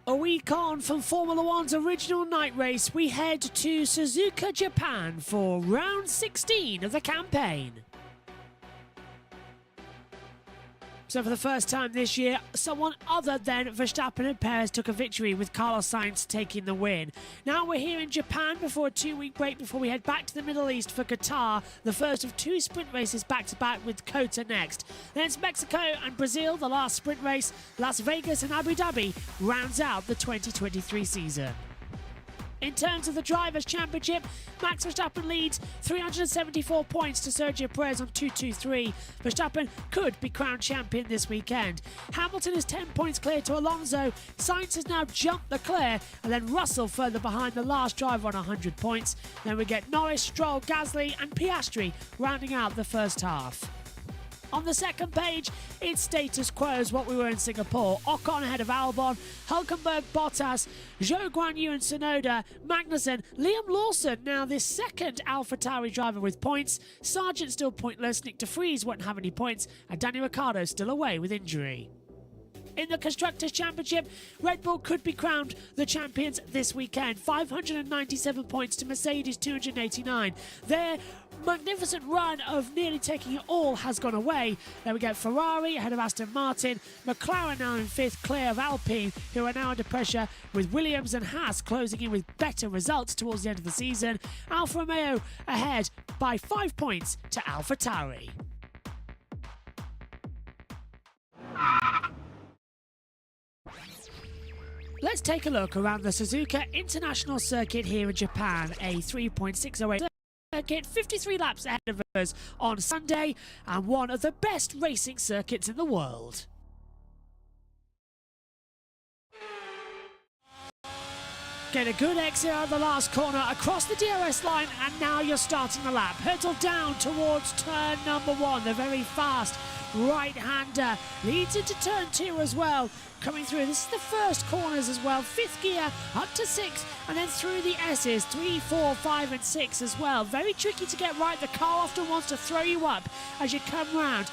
A week on from Formula One's original night race, we head to Suzuka, Japan for round 16 of the campaign. So for the first time this year, someone other than Verstappen and Perez took a victory, with Carlos Sainz taking the win. Now we're here in Japan before a 2-week break before we head back to the Middle East for Qatar, the first of 2 sprint races back-to-back with COTA next. Then it's Mexico and Brazil, the last sprint race. Las Vegas and Abu Dhabi rounds out the 2023 season. In terms of the Drivers' Championship, Max Verstappen leads 374 points to Sergio Perez on 223. Verstappen could be crowned champion this weekend. Hamilton is 10 points clear to Alonso. Sainz has now jumped Leclerc, and then Russell further behind the last driver on 100 points. Then we get Norris, Stroll, Gasly and Piastri rounding out the first half. On the second page, it's status quo as what we were in Singapore. Ocon ahead of Albon, Hülkenberg, Bottas, Zhou Guanyu and Tsunoda, Magnussen, Liam Lawson, now the second AlphaTauri driver with points. Sargent still pointless, Nick de Vries won't have any points, and Daniel Ricciardo still away with injury. In the Constructors' Championship, Red Bull could be crowned the champions this weekend. 597 points to Mercedes 289. Their magnificent run of nearly taking it all has gone away. There we go, Ferrari ahead of Aston Martin, McLaren now in 5th, clear of Alpine, who are now under pressure, with Williams and Haas closing in with better results towards the end of the season. Alfa Romeo ahead by 5 points to AlphaTauri. Let's take a look around the Suzuka International Circuit here in Japan, a 3.608 circuit, 53 laps ahead of us on Sunday, and one of the best racing circuits in the world. Get a good exit out of the last corner, across the DRS line, and now you're starting the lap. Hurtle down towards turn number 1, the very fast right-hander. Leads into turn 2 as well. Coming through, this is the first corners as well. 5th gear up to 6, and then through the S's, 3, 4, 5 and 6 as well. Very tricky to get right. The car often wants to throw you up as you come round.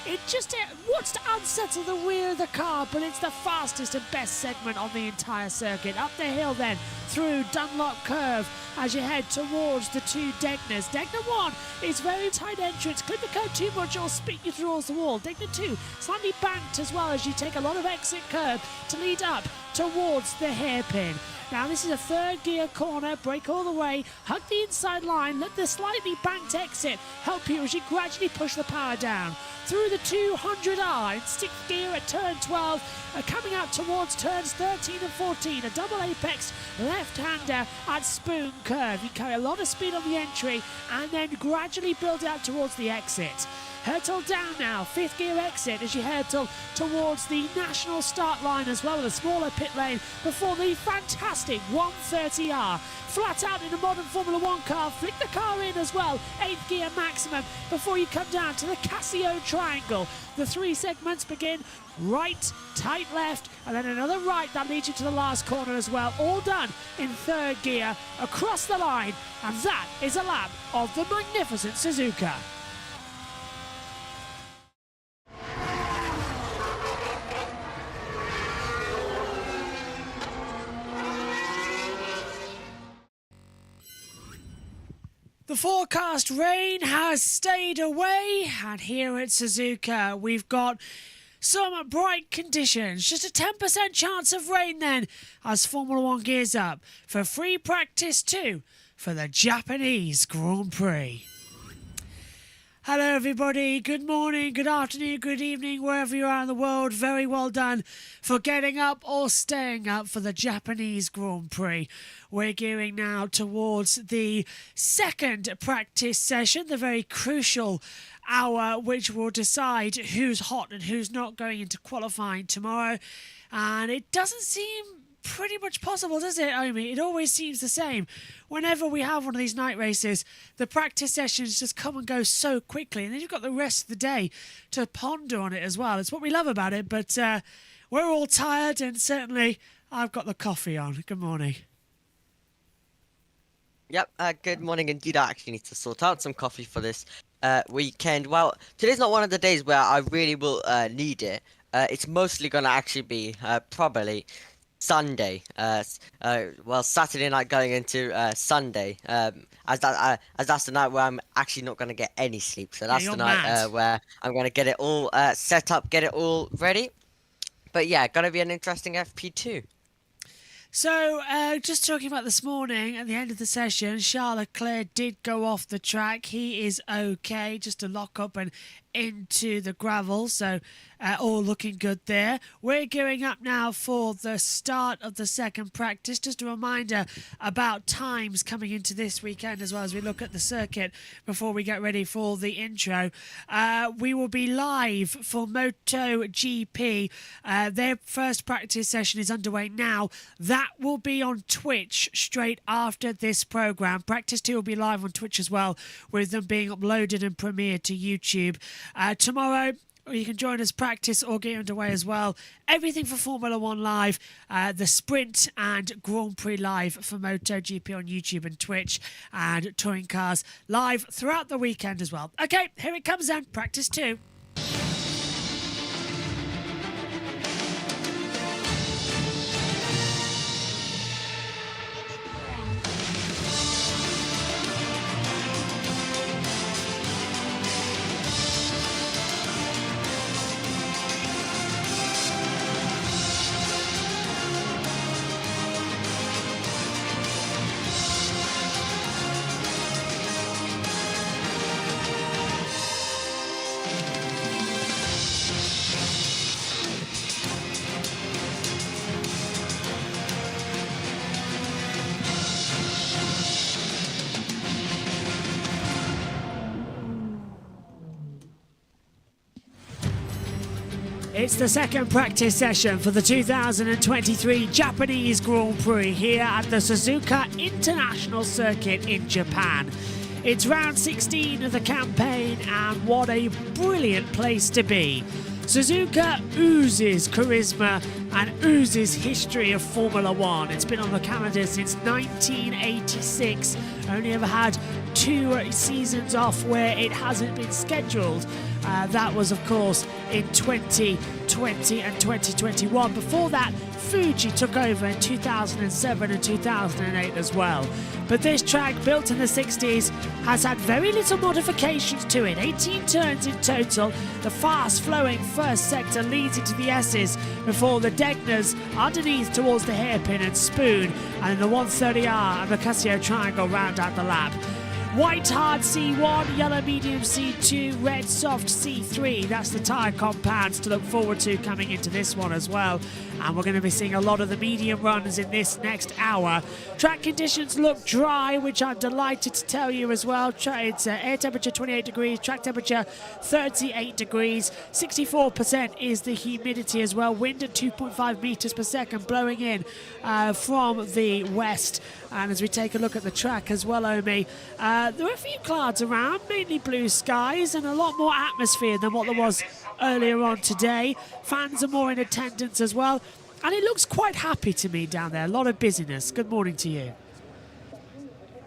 It just wants to unsettle the rear of the car, but it's the fastest and best segment on the entire circuit. Up the hill then, through Dunlop Curve, as you head towards the 2 Degners. Degner 1 is very tight entrance. Clip the curve too much, it'll spit you towards the wall. Degner 2, slightly banked as well, as you take a lot of exit curve to lead up towards the hairpin. Now this is a 3rd gear corner, brake all the way, hug the inside line, let the slightly banked exit help you as you gradually push the power down. Through the 200R in 6th gear at turn 12, coming out towards turns 13 and 14, a double apex left-hander at Spoon Curve. You carry a lot of speed on the entry and then gradually build out towards the exit. Hurtle down now, 5th gear exit as you hurtle towards the national start line as well, with a smaller pit lane before the fantastic 130R. Flat out in a modern Formula 1 car, flick the car in as well, 8th gear maximum before you come down to the Casio triangle. The 3 segments begin right, tight left, and then another right that leads you to the last corner as well. All done in 3rd gear across the line, and that is a lap of the magnificent Suzuka. The forecast rain has stayed away, and here at Suzuka we've got some bright conditions. Just a 10% chance of rain then as Formula 1 gears up for free practice 2 for the Japanese Grand Prix. Hello, everybody. Good morning, good afternoon, good evening, wherever you are in the world. Very well done for getting up or staying up for the Japanese Grand Prix. We're gearing now towards the second practice session, the very crucial hour which will decide who's hot and who's not going into qualifying tomorrow. And it doesn't seem pretty much possible, does it, Omi? It always seems the same. Whenever we have one of these night races, the practice sessions just come and go so quickly, and then you've got the rest of the day to ponder on it as well. It's what we love about it, but we're all tired, and certainly I've got the coffee on. Good morning. Yep, good morning indeed. I actually need to sort out some coffee for this weekend. Well, today's not one of the days where I really will need it. It's mostly going to actually be probably Sunday, well, Saturday night going into Sunday, as that's the night where I'm actually not going to get any sleep. So that's the night where I'm going to get it all set up, get it all ready. But yeah, going to be an interesting FP2. So, just talking about this morning, at the end of the session, Charles Leclerc did go off the track. He is okay, just to lock up and into the gravel, so all looking good there. We're gearing up now for the start of the second practice. Just a reminder about times coming into this weekend as well as we look at the circuit before we get ready for the intro. We will be live for MotoGP. Their first practice session is underway now. That will be on Twitch straight after this program. Practice 2 will be live on Twitch as well, with them being uploaded and premiered to YouTube. Tomorrow, you can join us practice or get underway as well. Everything for Formula 1 live, the Sprint and Grand Prix live for MotoGP on YouTube and Twitch, and Touring Cars live throughout the weekend as well. Okay, here it comes then, practice 2. It's the second practice session for the 2023 Japanese Grand Prix here at the Suzuka International Circuit in Japan. It's round 16 of the campaign, and what a brilliant place to be. Suzuka oozes charisma and oozes history of Formula 1. It's been on the calendar since 1986. Only ever had 2 seasons off where it hasn't been scheduled. That was, of course, in 2020 and 2021. Before that, Fuji took over in 2007 and 2008 as well. But this track, built in the 60s, has had very little modifications to it. 18 turns in total. The fast-flowing first sector leads into the S's before the Degners underneath towards the hairpin and Spoon, and then the 130R and the Casio Triangle round out the lap. White hard C1, yellow medium C2, red soft C3. That's the tyre compounds to look forward to coming into this one as well. And we're going to be seeing a lot of the medium runs in this next hour. Track conditions look dry, which I'm delighted to tell you as well. It's air temperature 28 degrees, track temperature 38 degrees. 64% is the humidity as well. Wind at 2.5 meters per second blowing in from the west. And as we take a look at the track as well, Omi, there are a few clouds around, mainly blue skies, and a lot more atmosphere than what there was earlier on today. Fans are more in attendance as well, and it looks quite happy to me down there. A lot of busyness. Good morning to you.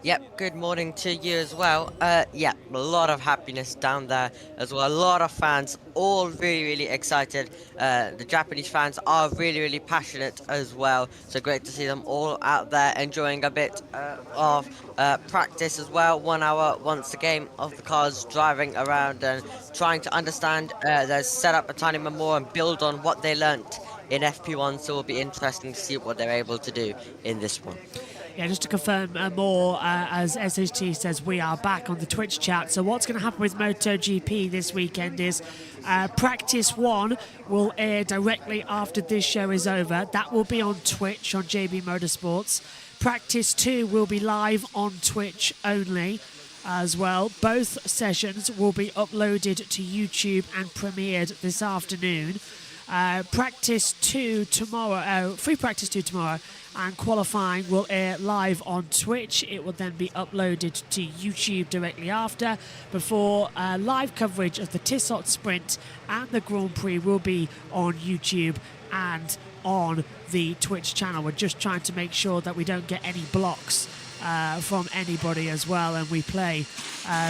Yep, good morning to you as well. Yeah, a lot of happiness down there as well. A lot of fans, all really excited. The Japanese fans are really passionate as well. So great to see them all out there enjoying a bit of practice as well. 1 hour once a game of the cars driving around and trying to understand their setup a tiny bit more and build on what they learnt in FP1. So it'll be interesting to see what they're able to do in this one. yeah, just to confirm more, as SHT says, we are back on the Twitch chat. So what's going to happen with MotoGP this weekend is practice 1 will air directly after this show is over. That will be on Twitch on JB Motorsports. Practice 2 will be live on Twitch only as well. Both sessions will be uploaded to YouTube and premiered this afternoon. Practice 2 tomorrow, free practice 2 tomorrow, and qualifying will air live on Twitch. It will then be uploaded to YouTube directly after, before live coverage of the Tissot Sprint and the Grand Prix will be on YouTube and on the Twitch channel. We're just trying to make sure that we don't get any blocks from anybody as well, and we play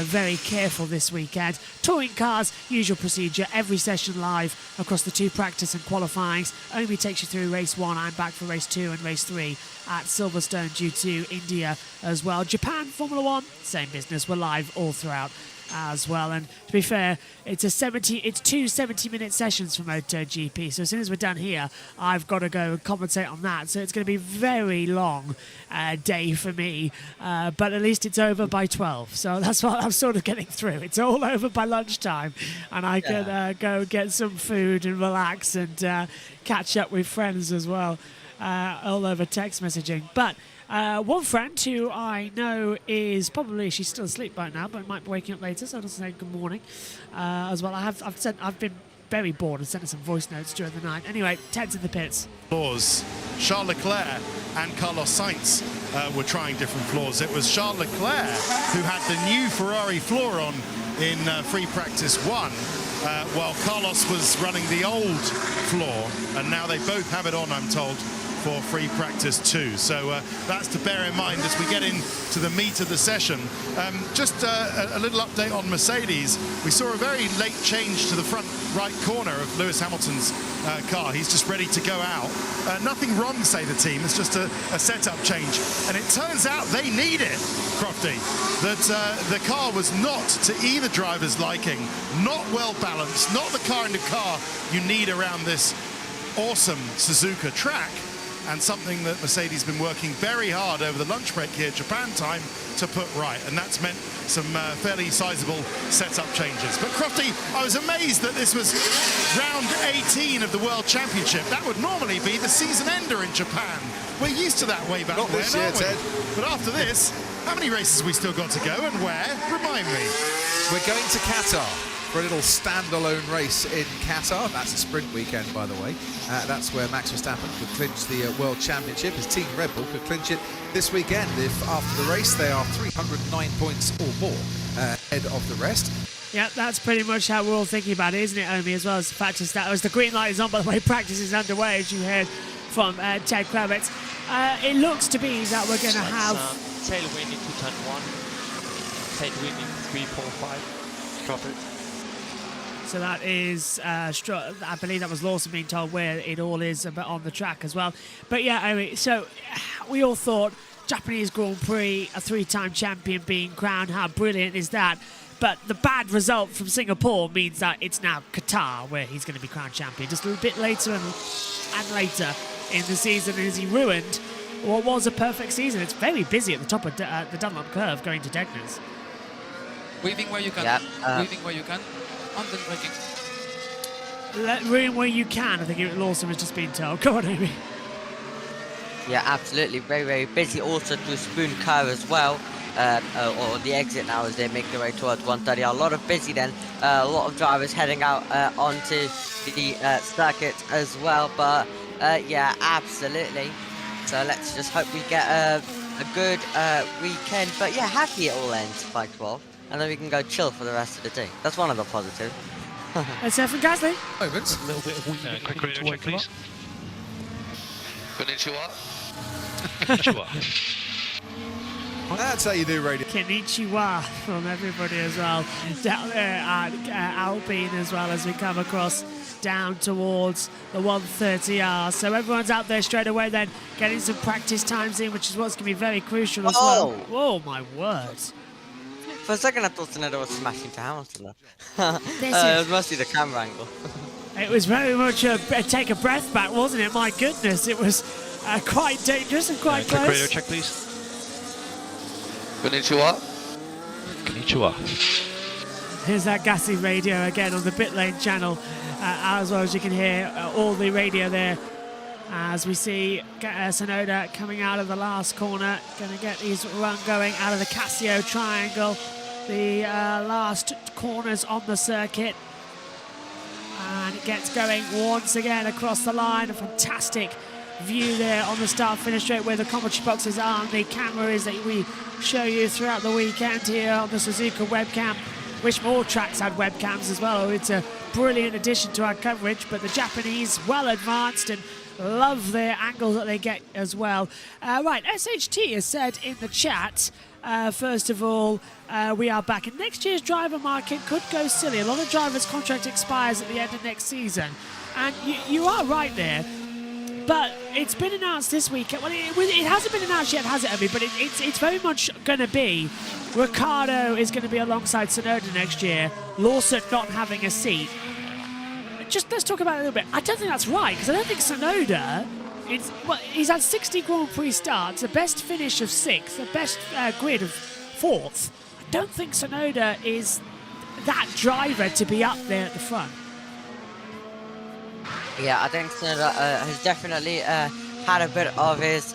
very careful this weekend. Touring cars, usual procedure, every session live across the 2 practice and qualifyings. Omi takes you through race 1. I'm back for race 2 and race 3 at Silverstone due to India as well. Japan, Formula 1, same business. We're live all throughout as well. And to be fair, it's 2 70-minute sessions for MotoGP. So as soon as we're done here, I've got to go and compensate on that. So it's going to be a very long day for me. But at least it's over by 12. So that's what I'm sort of getting through. It's all over by lunchtime. And I can go get some food and relax and catch up with friends as well, all over text messaging. But one friend who I know is probably, she's still asleep right now, but might be waking up later, so I'll just say good morning as well. I've been very bored and sent her some voice notes during the night. Anyway, Ted's in the pits. Floors. Charles Leclerc and Carlos Sainz were trying different floors. It was Charles Leclerc who had the new Ferrari floor on in free practice 1, while Carlos was running the old floor, and now they both have it on, I'm told, for free practice 2. So that's to bear in mind as we get into the meat of the session. Just a little update on Mercedes. We saw a very late change to the front right corner of Lewis Hamilton's car. He's just ready to go out. Nothing wrong, say the team. It's just a setup change. And it turns out they need it, Crofty. That the car was not to either driver's liking, not well balanced, not the kind of car you need around this awesome Suzuka track, and something that Mercedes been working very hard over the lunch break here, Japan time, to put right. And that's meant some fairly sizable setup changes. But Crofty, I was amazed that this was round 18 of the World Championship. That would normally be the season ender in Japan. We're used to that way back Not then, this year, aren't we? Ted. But after this, how many races have we still got to go, and where? Remind me. We're going to Qatar for a little standalone race in Qatar. That's a sprint weekend, by the way. That's where Max Verstappen could clinch the World Championship. His team Red Bull could clinch it this weekend if after the race they are 309 points or more ahead of the rest. Yeah, that's pretty much how we're all thinking about it, isn't it, Omi, as well as the fact is that as the green light is on, by the way, practice is underway, as you heard from Ted Kravitz. It looks to be that we're going to have tailwind into turn 1, tailwind in 3, 4, 5. Drop it. So that is, I believe that was Lawson being told where it all is on the track as well. But yeah, I mean, so we all thought Japanese Grand Prix, a 3-time champion being crowned, how brilliant is that? But the bad result from Singapore means that it's now Qatar where he's going to be crowned champion. Just a little bit later and later in the season, as he ruined what was a perfect season. It's very busy at the top of the Dunlop curve going to Degners. Weaving where you can. Yep, Weaving where you can. And then braking. Ruin where you can, I think Lawson was just being told. Go on, Amy. Yeah, absolutely. Very, very busy. Also to Spoon Car as well. Or the exit now as they make their way towards 130. A lot of busy then. A lot of drivers heading out onto the circuit as well. But yeah, absolutely. So let's just hope we get a good weekend. But yeah, happy it all ends by 12. And then we can go chill for the rest of the day. That's one of the positives. Let's hear from Gasly. Moments. A little bit of wind quick radio check, please. Konnichiwa. That's how you do radio. Konnichiwa from everybody as well. Down there at Alpine as well as we come across down towards the 130R. So everyone's out there straight away then getting some practice times in, which is what's going to be very crucial as well. Oh my word. For a second I thought Tsunoda was smashing to Hamilton there. It was mostly the camera angle. It was very much a take a breath back, wasn't it? My goodness, it was quite dangerous and quite Quick close. radio check, please. Konnichiwa. Konnichiwa. Here's that Gasly radio again on the pit lane channel, as well as you can hear all the radio there as we see Tsunoda coming out of the last corner, going to get his run going out of the Casio triangle, the last corners on the circuit, and it gets going once again across the line. A fantastic view there on the start-finish straight where the commentary boxes are and the cameras that we show you throughout the weekend here on the Suzuka webcam. Wish more tracks had webcams as well. It's a brilliant addition to our coverage, but the Japanese well advanced and love their angles that they get as well. Right, SHT has said in the chat, first of all, we are back, and next year's driver market could go silly. A lot of drivers' contract expires at the end of next season, and you are right there. But it's been announced this week. Well, it hasn't been announced yet, has it, Emmy? But it's very much going to be. Ricciardo is going to be alongside Tsunoda next year. Lawson not having a seat. Just let's talk about it a little bit. I don't think that's right, because I don't think Tsunoda. He's had 60 Grand Prix starts, the best finish of 6th, the best grid of 4th. I don't think Tsunoda is that driver to be up there at the front. Yeah, I think Tsunoda has definitely had a bit of his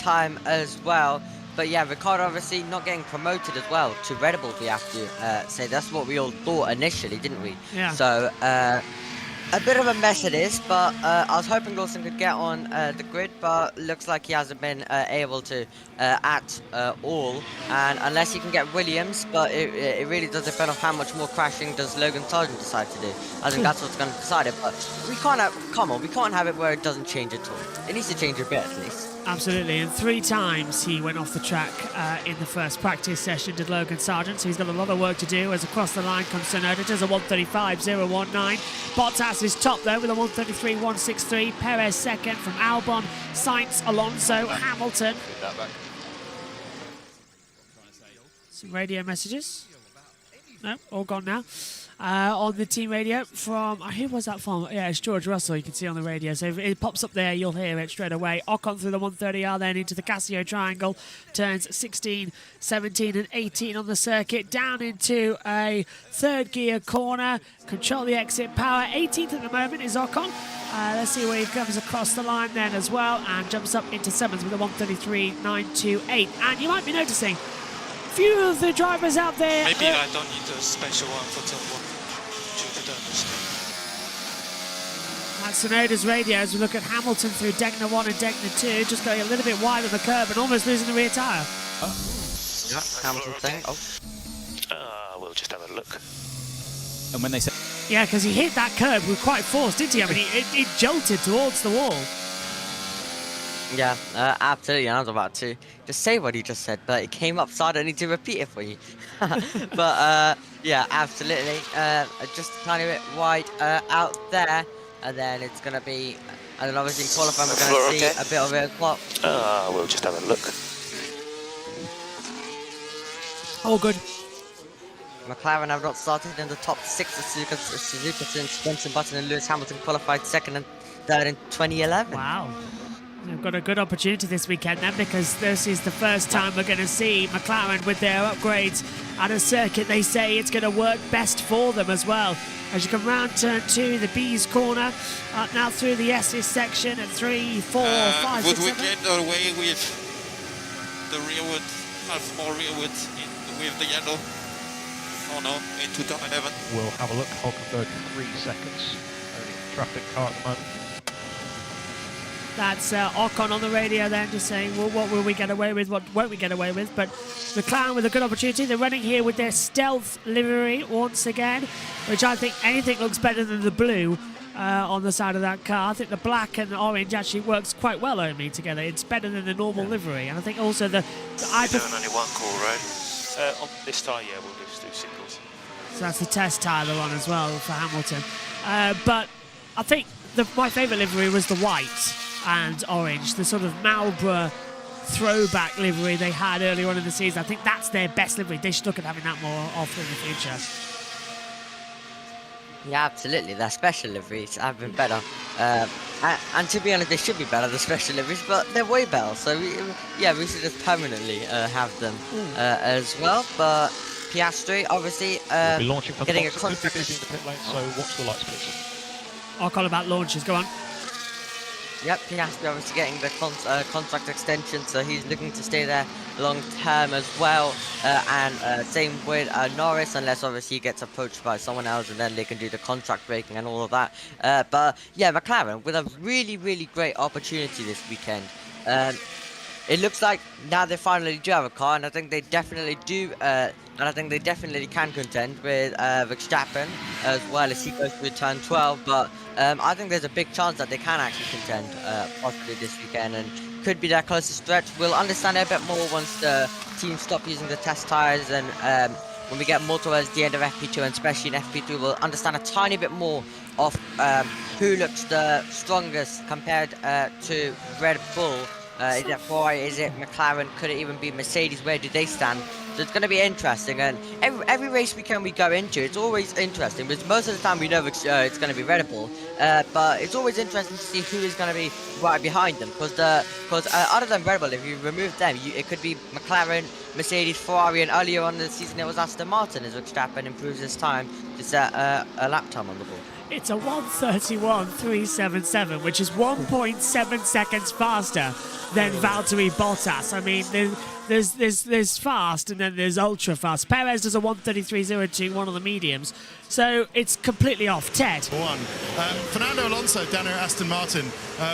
time as well. But yeah, Ricciardo obviously not getting promoted as well to Red Bull, we have to say. That's what we all thought initially, didn't we? Yeah. So, a bit of a mess it is, but I was hoping Lawson could get on the grid, but looks like he hasn't been able to at all. And unless he can get Williams, but it really does depend on how much more crashing does Logan Sargent decide to do. I think that's what's going to decide it, but we can't have, we can't have it where it doesn't change at all. It needs to change a bit at least. Absolutely, and 3 times he went off the track in the first practice session, did Logan Sargent, so he's got a lot of work to do as across the line comes Tsunoda. Does a 1:35.019. Bottas is top though with a 1:33.163. Perez second from Albon, Sainz, Alonso, Hamilton. Some radio messages. No, all gone now. On the team radio from, who was that from? Yeah, it's George Russell, you can see on the radio. So if it pops up there, you'll hear it straight away. Ocon through the 130R, then into the Casio triangle. Turns 16, 17 and 18 on the circuit. Down into a third gear corner. Control the exit power. 18th at the moment is Ocon. Let's see where he comes across the line then as well. And jumps up into 7th with a 1:33.928. And you might be noticing, few of the drivers out there. Maybe I don't need a special one for turn 1 due to the understand. At Tsunoda's radio as we look at Hamilton through Degner 1 and Degner 2, just going a little bit wide of the curb and almost losing the rear tyre. Yeah, Hamilton thing. We'll just have a look. And when they say, yeah, because he hit that curb with quite force, didn't he? I mean, it jolted towards the wall. Yeah, absolutely. I was about to just say what he just said, but it came up, so I don't need to repeat it for you. But yeah, absolutely. Just a tiny bit wide out there, and then it's gonna be. And then obviously in qualifying we're gonna see a bit of a clock. We'll just have a look. All good. McLaren have not started in the top 6 of Suzuka since Jenson Button and Lewis Hamilton qualified 2nd and 3rd in 2011. Wow. We've got a good opportunity this weekend then, because this is the first time we're going to see McLaren with their upgrades at a circuit they say it's going to work best for them as well. As you come round turn 2, the B's corner, now through the S's section at 3, 4, 5, 6, 7. Would we get away with the rearward, have more rearward with the yellow? Oh no, in 2011. We'll have a look. Hulkenberg 3 seconds. Only traffic car at the moment. That's Ocon on the radio then, just saying, well, what will we get away with, what won't we get away with? But McLaren with a good opportunity. They're running here with their stealth livery once again, which I think anything looks better than the blue on the side of that car. I think the black and the orange actually works quite well on me together. It's better than the normal livery. And I think also the You're doing only one call, right? On this tyre, yeah, we'll just do singles. So that's the test tyre they're on as well for Hamilton. But I think my favourite livery was the white and orange, the sort of Marlborough throwback livery they had earlier on in the season. I think that's their best livery. They should look at having that more often in the future. Yeah, absolutely. Their special liveries have been better. And to be honest, they should be better, the special liveries, but they're way better. So, we should just permanently have them as well. But Piastri, obviously, We'll be launching from the getting a box. Could be contract. busy in the pit lane, so watch the lights, please. I'll call about launches. Go on. Yep, Piastri obviously getting the contract extension, so he's looking to stay there long term as well. And same with Norris, unless obviously he gets approached by someone else, and then they can do the contract breaking and all of that. But yeah, McLaren with a really, really great opportunity this weekend. It looks like now they finally do have a car, and I think they definitely do. And I think they definitely can contend with Verstappen as well as he goes through turn 12. But I think there's a big chance that they can actually contend possibly this weekend, and could be their closest threat. We'll understand it a bit more once the teams stop using the test tyres, and when we get more towards the end of FP2 and especially in FP3, we'll understand a tiny bit more of who looks the strongest compared to Red Bull. Is it Ferrari? Is it McLaren? Could it even be Mercedes? Where do they stand? So it's going to be interesting, and every race weekend we go into, it's always interesting, because most of the time we know it's going to be Red Bull, but it's always interesting to see who is going to be right behind them, because other than Red Bull, if you remove them, it could be McLaren, Mercedes, Ferrari, and earlier on in the season it was Aston Martin as Verstappen improves his time to set a lap time on the ball. It's a 1:31.377, which is 1.7 seconds faster than Valtteri Bottas. I mean, there's fast and then there's ultra fast. Perez does a 1:33.02, one of the mediums. So it's completely off. Ted. Fernando Alonso down here at Aston Martin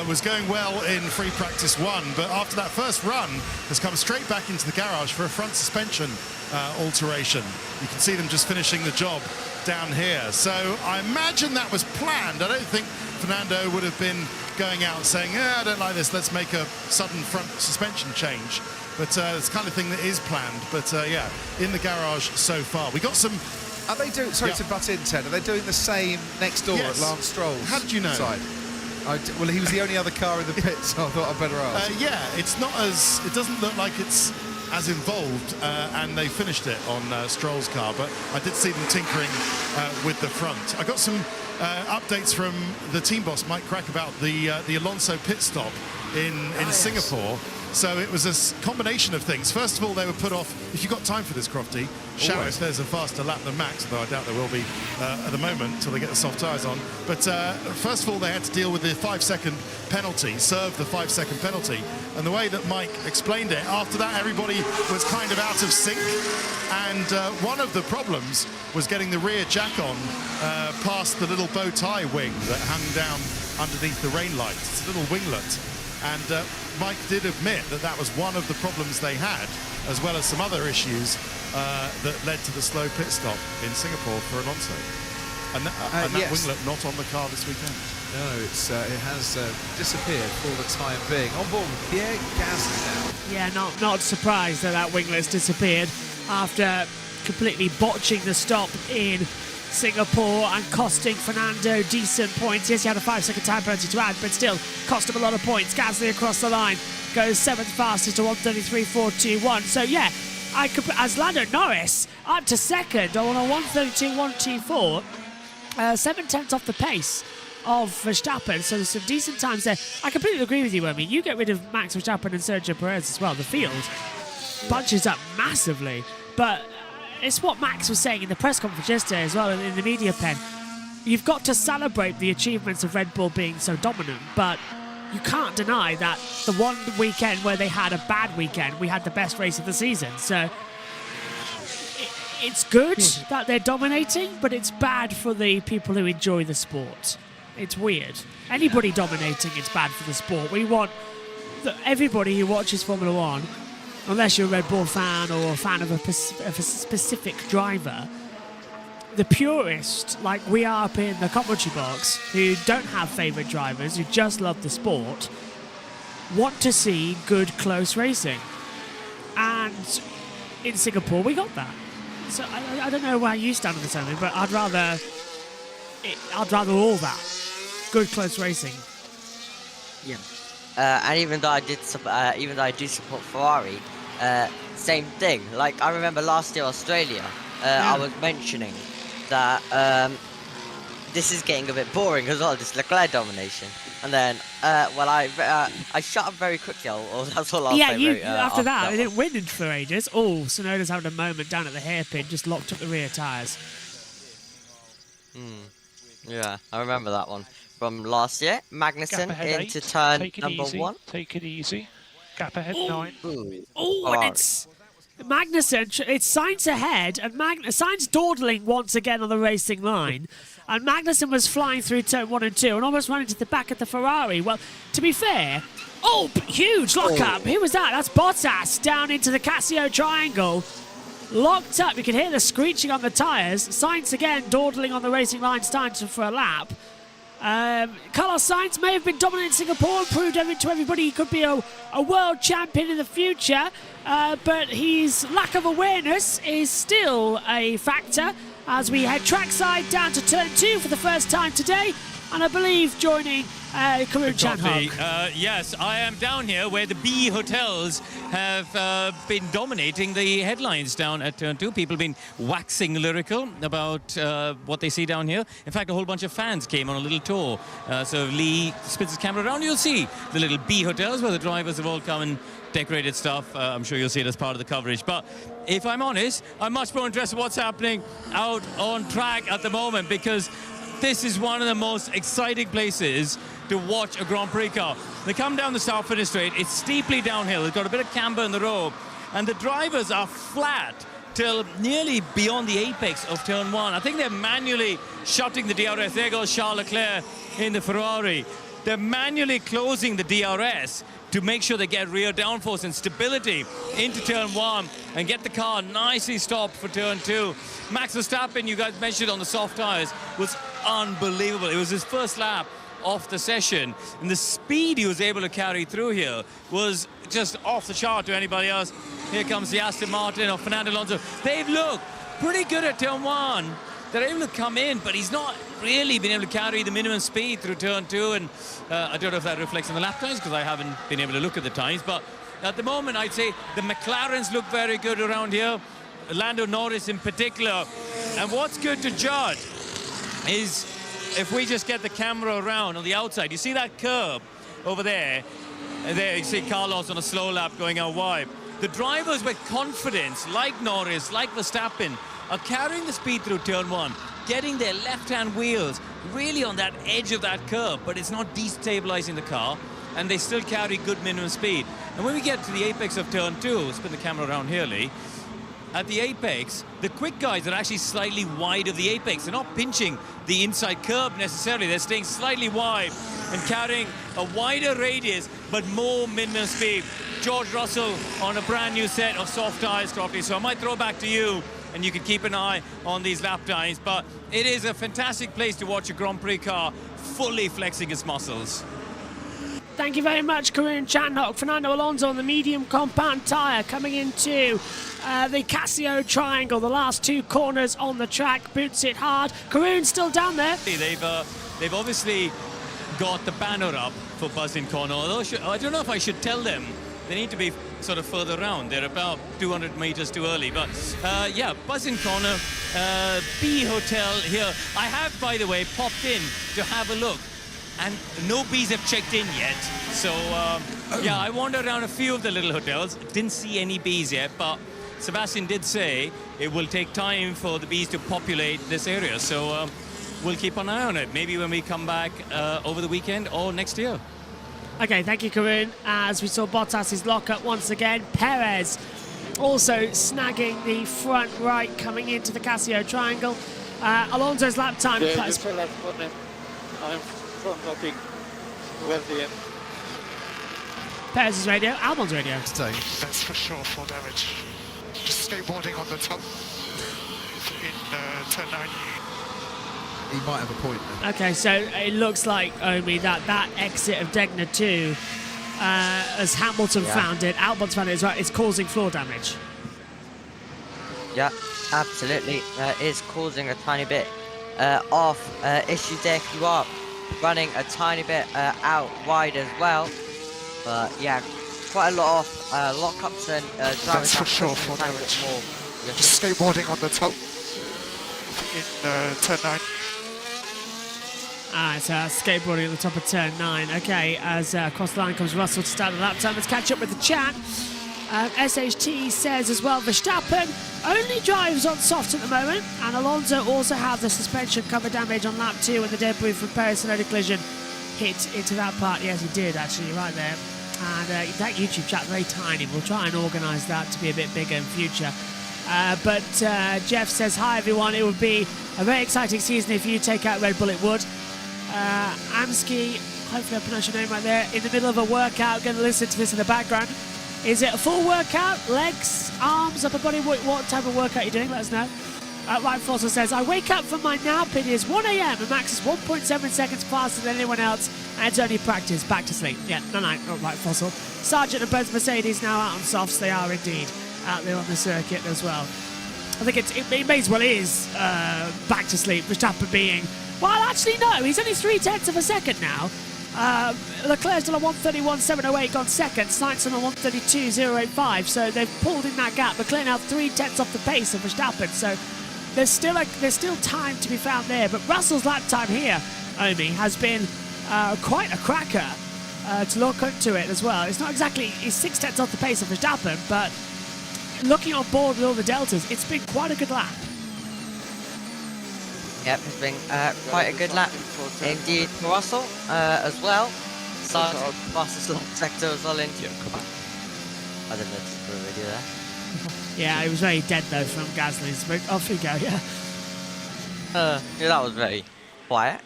was going well in free practice 1, but after that first run has come straight back into the garage for a front suspension alteration. You can see them just finishing the job down here. So I imagine that was planned. I don't think Fernando would have been going out and saying, I don't like this, let's make a sudden front suspension change. But it's the kind of thing that is planned. But yeah, in the garage so far. We got some... Are they doing, sorry to butt in, Ted, are they doing the same next door at Lance Stroll's How did you know? side? Well, he was the only other car in the pit, so I thought I'd better ask. Yeah, it's not as... It doesn't look like it's as involved, and they finished it on Stroll's car, but I did see them tinkering with the front. I got some updates from the team boss, Mike Crack, about the Alonso pit stop in Singapore. So it was a combination of things. First of all, they were put off. If you've got time for this, Crofty, shout if there's a faster lap than Max, though I doubt there will be at the moment until they get the soft tyres on. But first of all, they had to deal with the 5-second penalty, serve the 5-second penalty. And the way that Mike explained it, after that, everybody was kind of out of sync. And one of the problems was getting the rear jack on past the little bow tie wing that hung down underneath the rain lights. It's a little winglet. And Mike did admit that that was one of the problems they had, as well as some other issues that led to the slow pit stop in Singapore for Alonso. And that winglet not on the car this weekend. No, it has disappeared for the time being. On board with Pierre Gasly now. Yeah, not surprised that winglet's disappeared after completely botching the stop in Singapore and costing Fernando decent points. Yes, he had a 5-second time penalty to add, but still cost him a lot of points. Gasly across the line goes 7th fastest to 1:33.421. So yeah, I could as Lando Norris up to second on a 1:32.124, 7/10 off the pace of Verstappen. So there's some decent times there. I completely agree with you, Omi. You get rid of Max Verstappen and Sergio Perez as well. The field bunches up massively, but it's what Max was saying in the press conference yesterday as well in the media pen. You've got to celebrate the achievements of Red Bull being so dominant, but you can't deny that the one weekend where they had a bad weekend, we had the best race of the season. So it's good that they're dominating, but it's bad for the people who enjoy the sport. It's weird. Anybody dominating is bad for the sport. We want everybody who watches Formula One, unless you're a Red Bull fan or a fan of a specific driver, the purist, like we are up in the commentary box, who don't have favourite drivers, who just love the sport, want to see good, close racing. And in Singapore, we got that. So I don't know where you stand on this, Omi, but I'd rather all that. Good, close racing. Yeah. And even though I do support Ferrari, same thing. Like I remember last year Australia, I was mentioning that this is getting a bit boring as well, this Leclerc domination. And then, well, I shut up very quickly. That's all I'll Yeah, say. you very, after that, one. they didn't win for ages. Oh, Tsunoda's having a moment down at the hairpin, just locked up the rear tyres. Yeah, I remember that one from last year. Magnussen Gap ahead into 8. turn Take it number easy. 1. Take it easy. Gap ahead 9. Oh, and it's Magnussen. It's Sainz ahead, and Sainz dawdling once again on the racing line. And Magnussen was flying through turn 1 and 2 and almost ran into the back of the Ferrari. Well, to be fair, huge lock-up. Who was that? That's Bottas down into the Casio triangle. Locked up. You can hear the screeching on the tyres. Sainz again dawdling on the racing line, starting for a lap. Carlos Sainz may have been dominant in Singapore and proved to everybody he could be a world champion in the future, but his lack of awareness is still a factor as we head trackside down to turn 2 for the first time today, and I believe joining Karun Chandhok. Yes, I am down here where the B hotels have been dominating the headlines down at Turn 2. People have been waxing lyrical about what they see down here. In fact, a whole bunch of fans came on a little tour. So if Lee spins his camera around, you'll see the little B hotels where the drivers have all come and decorated stuff. I'm sure you'll see it as part of the coverage. But if I'm honest, I'm much more interested in what's happening out on track at the moment, because this is one of the most exciting places to watch a Grand Prix car. They come down the South Finish Straight. It's steeply downhill. It's got a bit of camber in the road. And the drivers are flat till nearly beyond the apex of turn 1. I think they're manually shutting the DRS. There goes Charles Leclerc in the Ferrari. They're manually closing the DRS to make sure they get rear downforce and stability into turn 1 and get the car nicely stopped for turn 2. Max Verstappen, you guys mentioned on the soft tyres, was unbelievable. It was his first lap off the session, and the speed he was able to carry through here was just off the chart to anybody else. Here comes the Aston Martin of Fernando Alonso. They've looked pretty good at turn 1. They're able to come in, but he's not really been able to carry the minimum speed through turn 2, and I don't know if that reflects on the lap times because I haven't been able to look at the times, but at the moment I'd say the McLarens look very good around here, Lando Norris in particular. And what's good to judge is if we just get the camera around on the outside, you see that curb over there, and there you see Carlos on a slow lap going out wide. The drivers with confidence, like Norris, like Verstappen, are carrying the speed through turn 1, getting their left-hand wheels really on that edge of that curve, but it's not destabilizing the car, and they still carry good minimum speed. And when we get to the apex of turn 2, spin the camera around here, Lee, at the apex, the quick guys are actually slightly wide of the apex. They're not pinching the inside curb necessarily. They're staying slightly wide and carrying a wider radius, but more minimum speed. George Russell on a brand new set of soft tyres, Cropley. So I might throw back to you, and you can keep an eye on these lap times. But it is a fantastic place to watch a Grand Prix car fully flexing its muscles. Thank you very much, Karun Chandhok. Fernando Alonso on the medium compound tyre coming into the Casio triangle. The last 2 corners on the track, boots it hard. Karun's still down there. They've obviously got the banner up for Buzzing Corner, although I don't know if I should tell them. They need to be sort of further around. They're about 200 meters too early. But yeah, Buzzing Corner, B Hotel here. I have, by the way, popped in to have a look, and no bees have checked in yet. So yeah, I wandered around a few of the little hotels. Didn't see any bees yet, but Sebastian did say it will take time for the bees to populate this area. So we'll keep an eye on it. Maybe when we come back over the weekend or next year. Okay, thank you, Karun. As we saw Bottas's lock-up once again. Perez also snagging the front right coming into the Casio triangle. Alonso's lap time. I'm front locking well the end. Perez's radio, Albon's radio. That's for sure, full damage. Just skateboarding on the top in turn 9. He might have a point there. Okay, so it looks like, Omi, that exit of Degner 2, as Hamilton found it, Albon's found it as well, it's causing floor damage. Yeah, absolutely. It's causing a tiny bit of issues there if you are running a tiny bit out wide as well. But yeah, quite a lot of lockups and drivers for sure, full damage. Just skateboarding on the top in turn 9. So skateboarding at the top of turn 9. Okay, as across the line comes Russell to start the lap time. Let's catch up with the chat. SHT says as well, Verstappen only drives on softs at the moment, and Alonso also had the suspension cover damage on lap 2 when the debris from Paris-Sonoda collision hit into that part. Yes, he did actually, right there. And that YouTube chat, very tiny. We'll try and organise that to be a bit bigger in future. But Jeff says, hi everyone, it would be a very exciting season if you take out Red Bull, it would. Amsky, hopefully I pronounced your name right there, in the middle of a workout, going to listen to this in the background. Is it a full workout? Legs, arms, upper body? What type of workout are you doing? Let us know. Right Fossil says, I wake up from my nap, it is 1 a.m. and Max is 1.7 seconds faster than anyone else, and it's only practice. Back to sleep. Yeah, no, not right Fossil. Sargent and both Mercedes now out on softs. They are indeed out there on the circuit as well. I think it may as well is back to sleep. Verstappen being, well, actually no, he's only 0.3 of a second now. Leclerc's done a 1:31.708, gone second. Sainz on a 1:32.085, so they've pulled in that gap. Leclerc now 0.3 off the pace of Verstappen, so there's still time to be found there. But Russell's lap time here, Omi, has been quite a cracker to look into it as well. It's not exactly, he's 0.6 off the pace of Verstappen, but looking on board with all the deltas, it's been quite a good lap. Yep, it's been quite a good lap indeed for Russell as well. Started fastest lap sector as well in. I don't know if the video there. Yeah, it was very dead though from Gasly's, but off you go, yeah. Yeah, that was very quiet.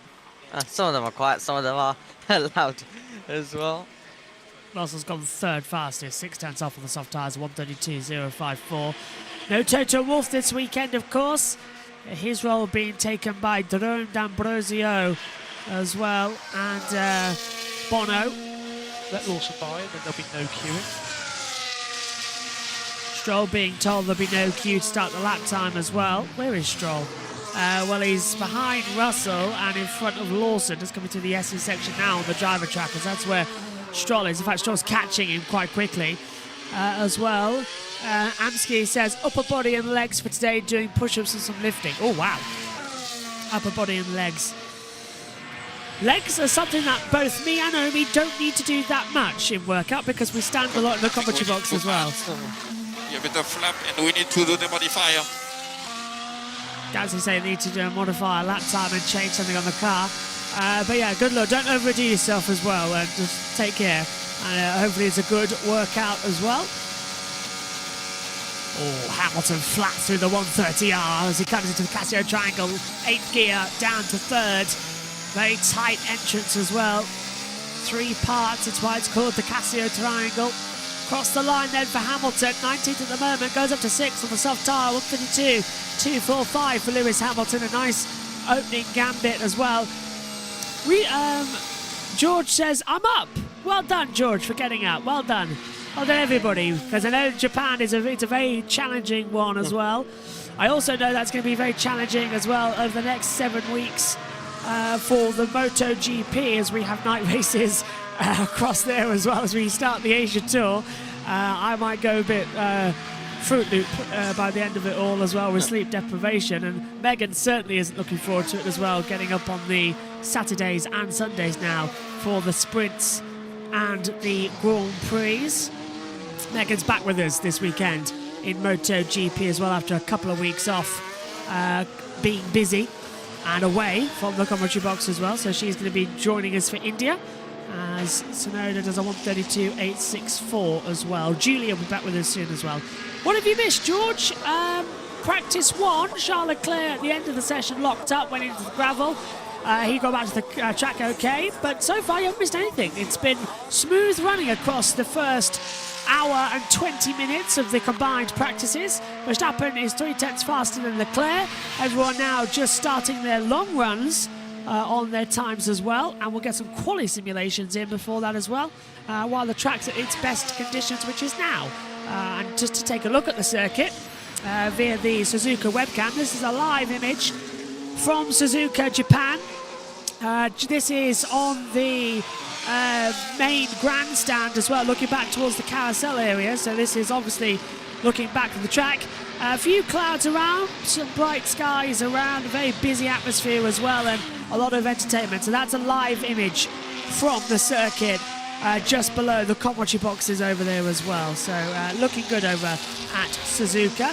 Some of them are quiet, some of them are loud as well. Russell's gone third fastest, 0.6 off on the soft tyres, 1:32.054. No Toto Wolff this weekend, of course. His role being taken by Jerome D'Ambrosio as well, and Bono. Let Lawson by, then there'll be no queuing. Stroll being told there'll be no queue to start the lap time as well. Where is Stroll? Well, he's behind Russell and in front of Lawson, just coming to the SE section now on the driver track, as that's where Stroll is. In fact, Stroll's catching him quite quickly as well. Amsky says upper body and legs for today, doing push-ups and some lifting. Oh, wow. Upper body and legs. Legs are something that both me and Omi don't need to do that much in workout because we stand a lot in the commentary box as well. Yeah, with the flap, and we need to do the modifier. Gazzy saying they need to modify a lap time and change something on the car. But yeah, good luck. Don't overdo yourself as well, and just take care. And hopefully it's a good workout as well. Oh, Hamilton flat through the 130R as he comes into the Casio triangle. 8th gear down to 3rd. Very tight entrance as well. 3 parts, it's why it's called the Casio triangle. Across the line then for Hamilton, 19th at the moment, goes up to 6th on the soft tyre, 1:32.245 for Lewis Hamilton. A nice opening gambit as well. George says, I'm up. Well done, George, for getting up. Well done. Well done, everybody, because I know Japan is it's a very challenging one as well. I also know that's going to be very challenging as well over the next 7 weeks for the MotoGP, as we have night races across there as well as we start the Asia Tour. I might go a bit Fruit Loop by the end of it all as well with sleep deprivation, and Megan certainly isn't looking forward to it as well, getting up on the Saturdays and Sundays now for the sprints and the Grand Prix. Megan's back with us this weekend in MotoGP as well after a couple of weeks off being busy and away from the commentary box as well, so she's going to be joining us for India as Tsunoda does a 1:32.864 as well. Julia will be back with us soon as well. What have you missed, George? Practice 1, Charles Leclerc at the end of the session locked up, went into the gravel. He got back to the track okay, but so far you haven't missed anything. It's been smooth running across the first hour and 20 minutes of the combined practices. Verstappen is 0.3 faster than Leclerc. Everyone now just starting their long runs on their times as well, and we'll get some quali simulations in before that as well, while the track's at its best conditions, which is now. And just to take a look at the circuit via the Suzuka webcam, this is a live image from Suzuka, Japan. This is on the main grandstand as well, looking back towards the carousel area, so this is obviously looking back to the track. A few clouds around, some bright skies around, a very busy atmosphere as well, and a lot of entertainment. So that's a live image from the circuit just below the commentary boxes over there as well. So looking good over at Suzuka.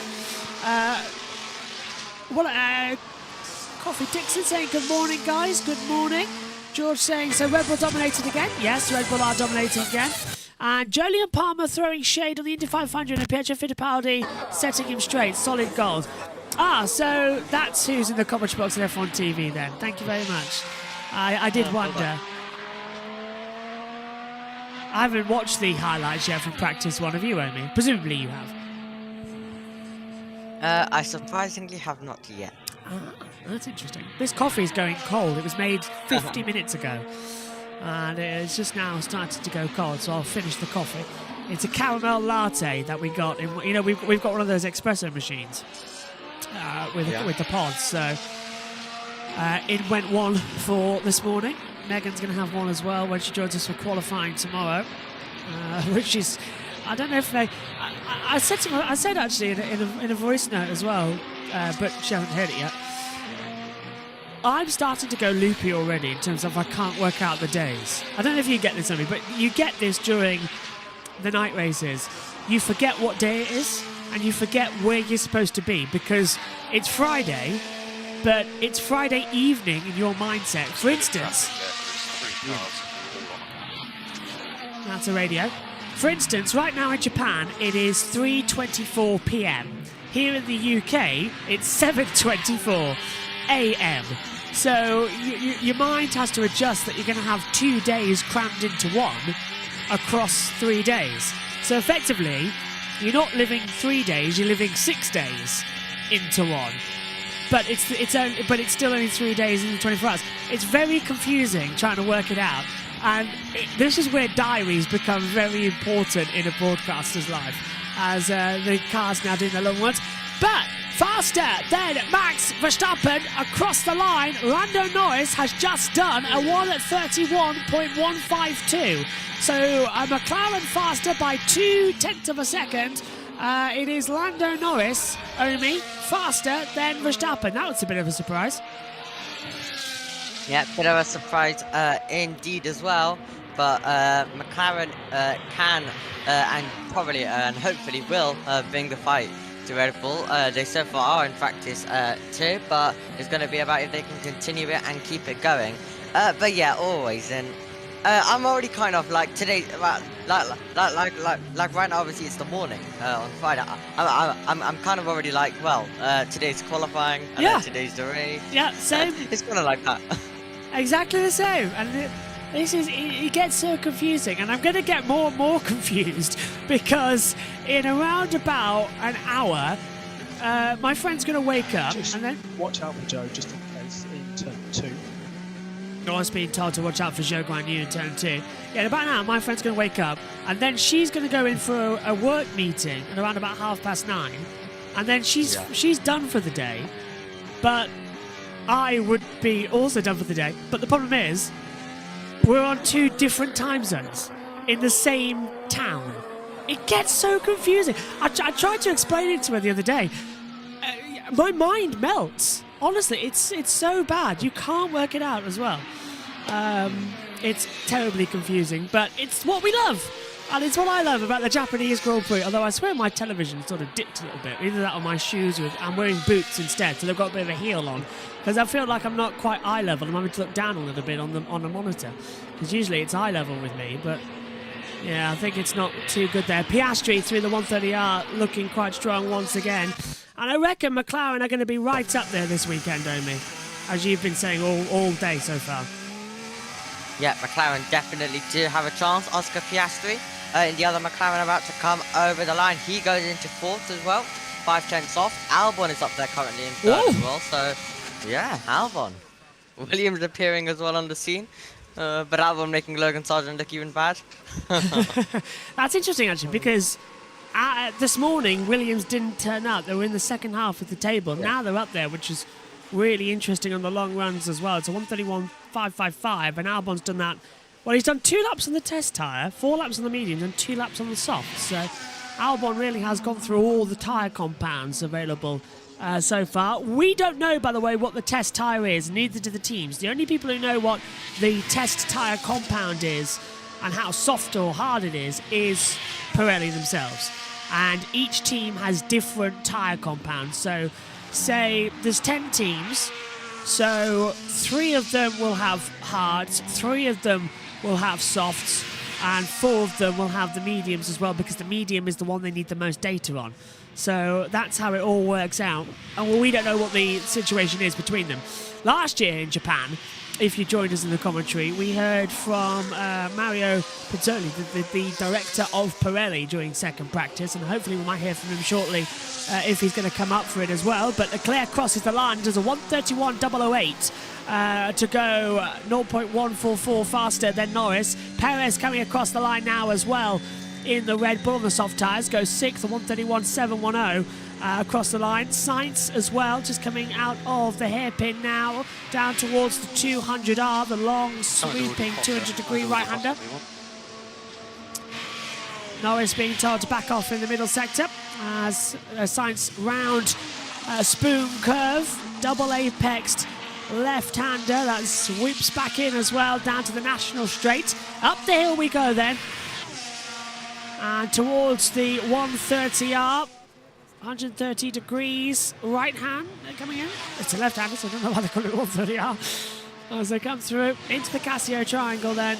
Coffee Dixon saying good morning, guys. Good morning. George saying, so Red Bull dominated again? Yes, Red Bull are dominating again. And Jolyon Palmer throwing shade on the Indy 500 and Pietro Fittipaldi setting him straight. Solid gold. So that's who's in the commentary box at F1 TV then. Thank you very much. I did wonder. I haven't watched the highlights yet from practice one. Have you, Omi? Presumably you have. I surprisingly have not yet. That's interesting. This coffee is going cold. It was made 50 minutes ago. And it's just now started to go cold, so I'll finish the coffee. It's a caramel latte that we got. We've got one of those espresso machines with the pods. So it went one for this morning. Megan's going to have one as well when she joins us for qualifying tomorrow, which is, I don't know if they. I said actually in a voice note as well, but she hasn't heard it yet. I'm starting to go loopy already in terms of I can't work out the days. I don't know if you get this, Amy, but you get this during the night races. You forget what day it is, and you forget where you're supposed to be because it's Friday, but it's Friday evening in your mindset. For instance, that's a radio. For instance, right now in Japan, it is 3:24 p.m. Here in the UK, it's 7:24 a.m. So your mind has to adjust that you're going to have 2 days crammed into one across 3 days. So effectively, you're not living 3 days, you're living 6 days into one. But it's still only 3 days in the 24 hours. It's very confusing trying to work it out. And this is where diaries become very important in a broadcaster's life, as the car's now doing their long ones. But faster than Max Verstappen across the line. Lando Norris has just done a 1:31.152. So a McLaren faster by 0.2 of a second. It is Lando Norris, Omi, faster than Verstappen. That was a bit of a surprise. Yeah, bit of a surprise indeed as well. But McLaren can and probably and hopefully will bring the fight to Red Bull. They so far are in practice too, but it's going to be about if they can continue it and keep it going. But yeah, always. And I'm already kind of like today, like right now. Obviously, it's the morning on Friday. I'm kind of already like, well, today's qualifying, and then today's the race. Yeah, same. It's kind of like that. Exactly the same. And it gets so confusing, and I'm going to get more and more confused because in around about an hour, my friend's going to wake up and then watch out for Joe just in case in turn 2. I was being told to watch out for Zhou Guanyu in turn 2. Yeah, in about an hour, my friend's going to wake up, and then she's going to go in for a work meeting at around about 9:30, and then she's done for the day. But I would be also done for the day. But the problem is, we're on 2 different time zones in the same town. It gets so confusing. I tried to explain it to her the other day. My mind melts. Honestly, it's so bad. You can't work it out as well. It's terribly confusing, but it's what we love. And it's what I love about the Japanese Grand Prix. Although I swear my television sort of dipped a little bit. Either that or my shoes. I'm wearing boots instead, so they've got a bit of a heel on. Because I feel like I'm not quite eye level. I'm having to look down a little bit on the monitor. Because usually it's eye level with me, but yeah, I think it's not too good there. Piastri through the 130R looking quite strong once again. And I reckon McLaren are going to be right up there this weekend, Omi, as you've been saying all day so far. Yeah, McLaren definitely do have a chance. Oscar Piastri, in the other McLaren about to come over the line. He goes into 4th as well, 5/10 off. Albon is up there currently in 3rd as well. So, yeah, Albon. Williams appearing as well on the scene. But Albon making Logan Sargent look even bad. That's interesting, actually, because this morning, Williams didn't turn up. They were in the second half of the table. Yeah. Now they're up there, which is really interesting on the long runs as well. It's a 1:31.555, and Albon's done that. Well, he's done 2 laps on the test tyre, 4 laps on the mediums, and 2 laps on the soft. So Albon really has gone through all the tyre compounds available so far. We don't know, by the way, what the test tyre is, neither do the teams. The only people who know what the test tyre compound is and how soft or hard it is Pirelli themselves. And each team has different tyre compounds. So, say there's 10 teams, so 3 of them will have hards, 3 of them will have softs, and 4 of them will have the mediums as well, because the medium is the one they need the most data on. So that's how it all works out. And we don't know what the situation is between them. Last year in Japan, if you joined us in the commentary, we heard from Mario Pizzoli, the director of Pirelli, during second practice, and hopefully we might hear from him shortly if he's going to come up for it as well. But Leclerc crosses the line, does a 1:31.008 to go 0.144 faster than Norris. Perez coming across the line now as well in the Red Bull on the soft tyres, goes 6th, a 1:31.710. Across the line. Sainz as well, just coming out of the hairpin now, down towards the 200R, the long sweeping 200-degree right-hander. Norris being told to back off in the middle sector as Sainz round spoon curve, double apexed left-hander that sweeps back in as well, down to the national straight. Up the hill we go then, and towards the 130R. 130 degrees right hand coming in. It's a left hander, so I don't know why they call it 130R. As they come through into the Casio triangle then.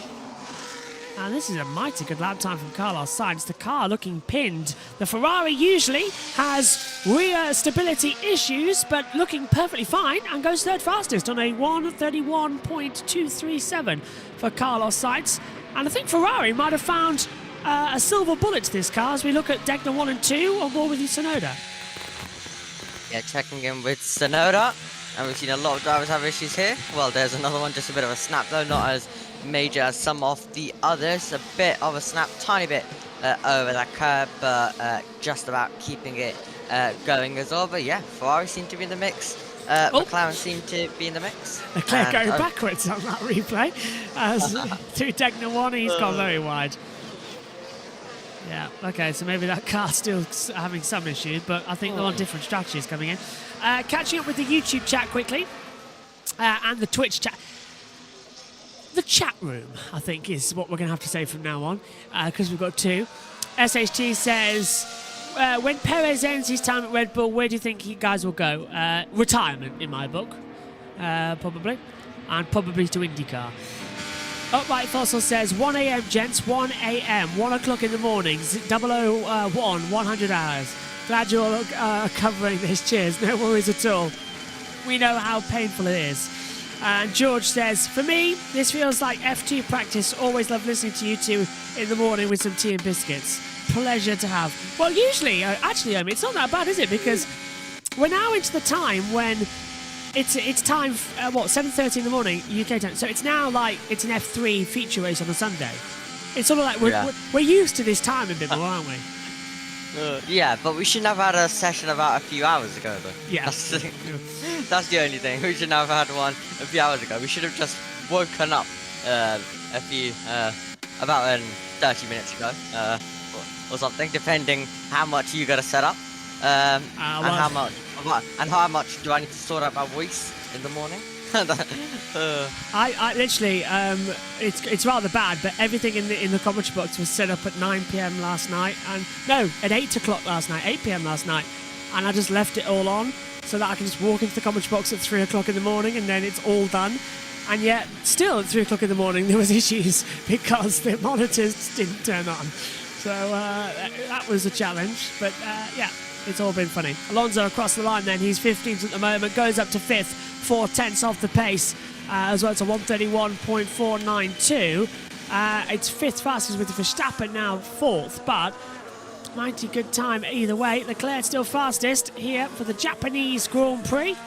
And this is a mighty good lap time from Carlos Sainz. The car looking pinned. The Ferrari usually has rear stability issues, but looking perfectly fine and goes third fastest on a 1:31.237 for Carlos Sainz. And I think Ferrari might have found a silver bullet to this car as we look at Degner 1 and 2 on board with you, Sonoda. Yeah, checking in with Sonoda, and we've seen a lot of drivers have issues here. Well, there's another one, just a bit of a snap though, not as major as some of the others. A bit of a snap, tiny bit over that curb, but just about keeping it going as well. But yeah, Ferrari seem to be in the mix. McLaren seem to be in the mix. Leclerc going backwards on that replay. As through Degner 1, he's gone very wide. Yeah, okay, so maybe that car's still having some issues, but I think they're on different strategies coming in. Catching up with the YouTube chat quickly, and the Twitch chat. The chat room, I think, is what we're going to have to say from now on, because we've got 2. SHT says, when Perez ends his time at Red Bull, where do you think you guys will go? Retirement, in my book, probably, and probably to IndyCar. Upright Fossil says 1 a.m. gents, 1 a.m. 1 o'clock in the morning, 001, 100 hours. Glad you're all covering this. Cheers, no worries at all. We know how painful it is. And George says, for me, this feels like F2 practice. Always love listening to you two in the morning with some tea and biscuits. Pleasure to have. Well, usually, actually, it's not that bad, is it? Because we're now into the time when it's time, 7:30 in the morning, UK time. So it's now like it's an F3 feature race on a Sunday. It's sort of like we're used to this time a bit more, aren't we? Yeah, but we shouldn't have had a session about a few hours ago, though. Yeah. That's the only thing. We shouldn't have had one a few hours ago. We should have just woken up about 30 minutes ago, or something, depending how much you got to set up, and how much do I need to sort out my voice in the morning. I literally, it's rather bad, but everything in the commentary box was set up at 9 p.m. last night, and no, at 8 o'clock last night, 8 p.m. last night, and I just left it all on so that I can just walk into the commentary box at 3 o'clock in the morning, and then it's all done. And yet, still at 3 o'clock in the morning, there was issues because the monitors didn't turn on. So that was a challenge, but yeah, it's all been funny. Alonso across the line then, he's 15th at the moment, goes up to 5th, 4/10 off the pace, as well. It's a 1:31.492. It's 5th fastest with Verstappen now 4th, but mighty good time either way. Leclerc still fastest here for the Japanese Grand Prix.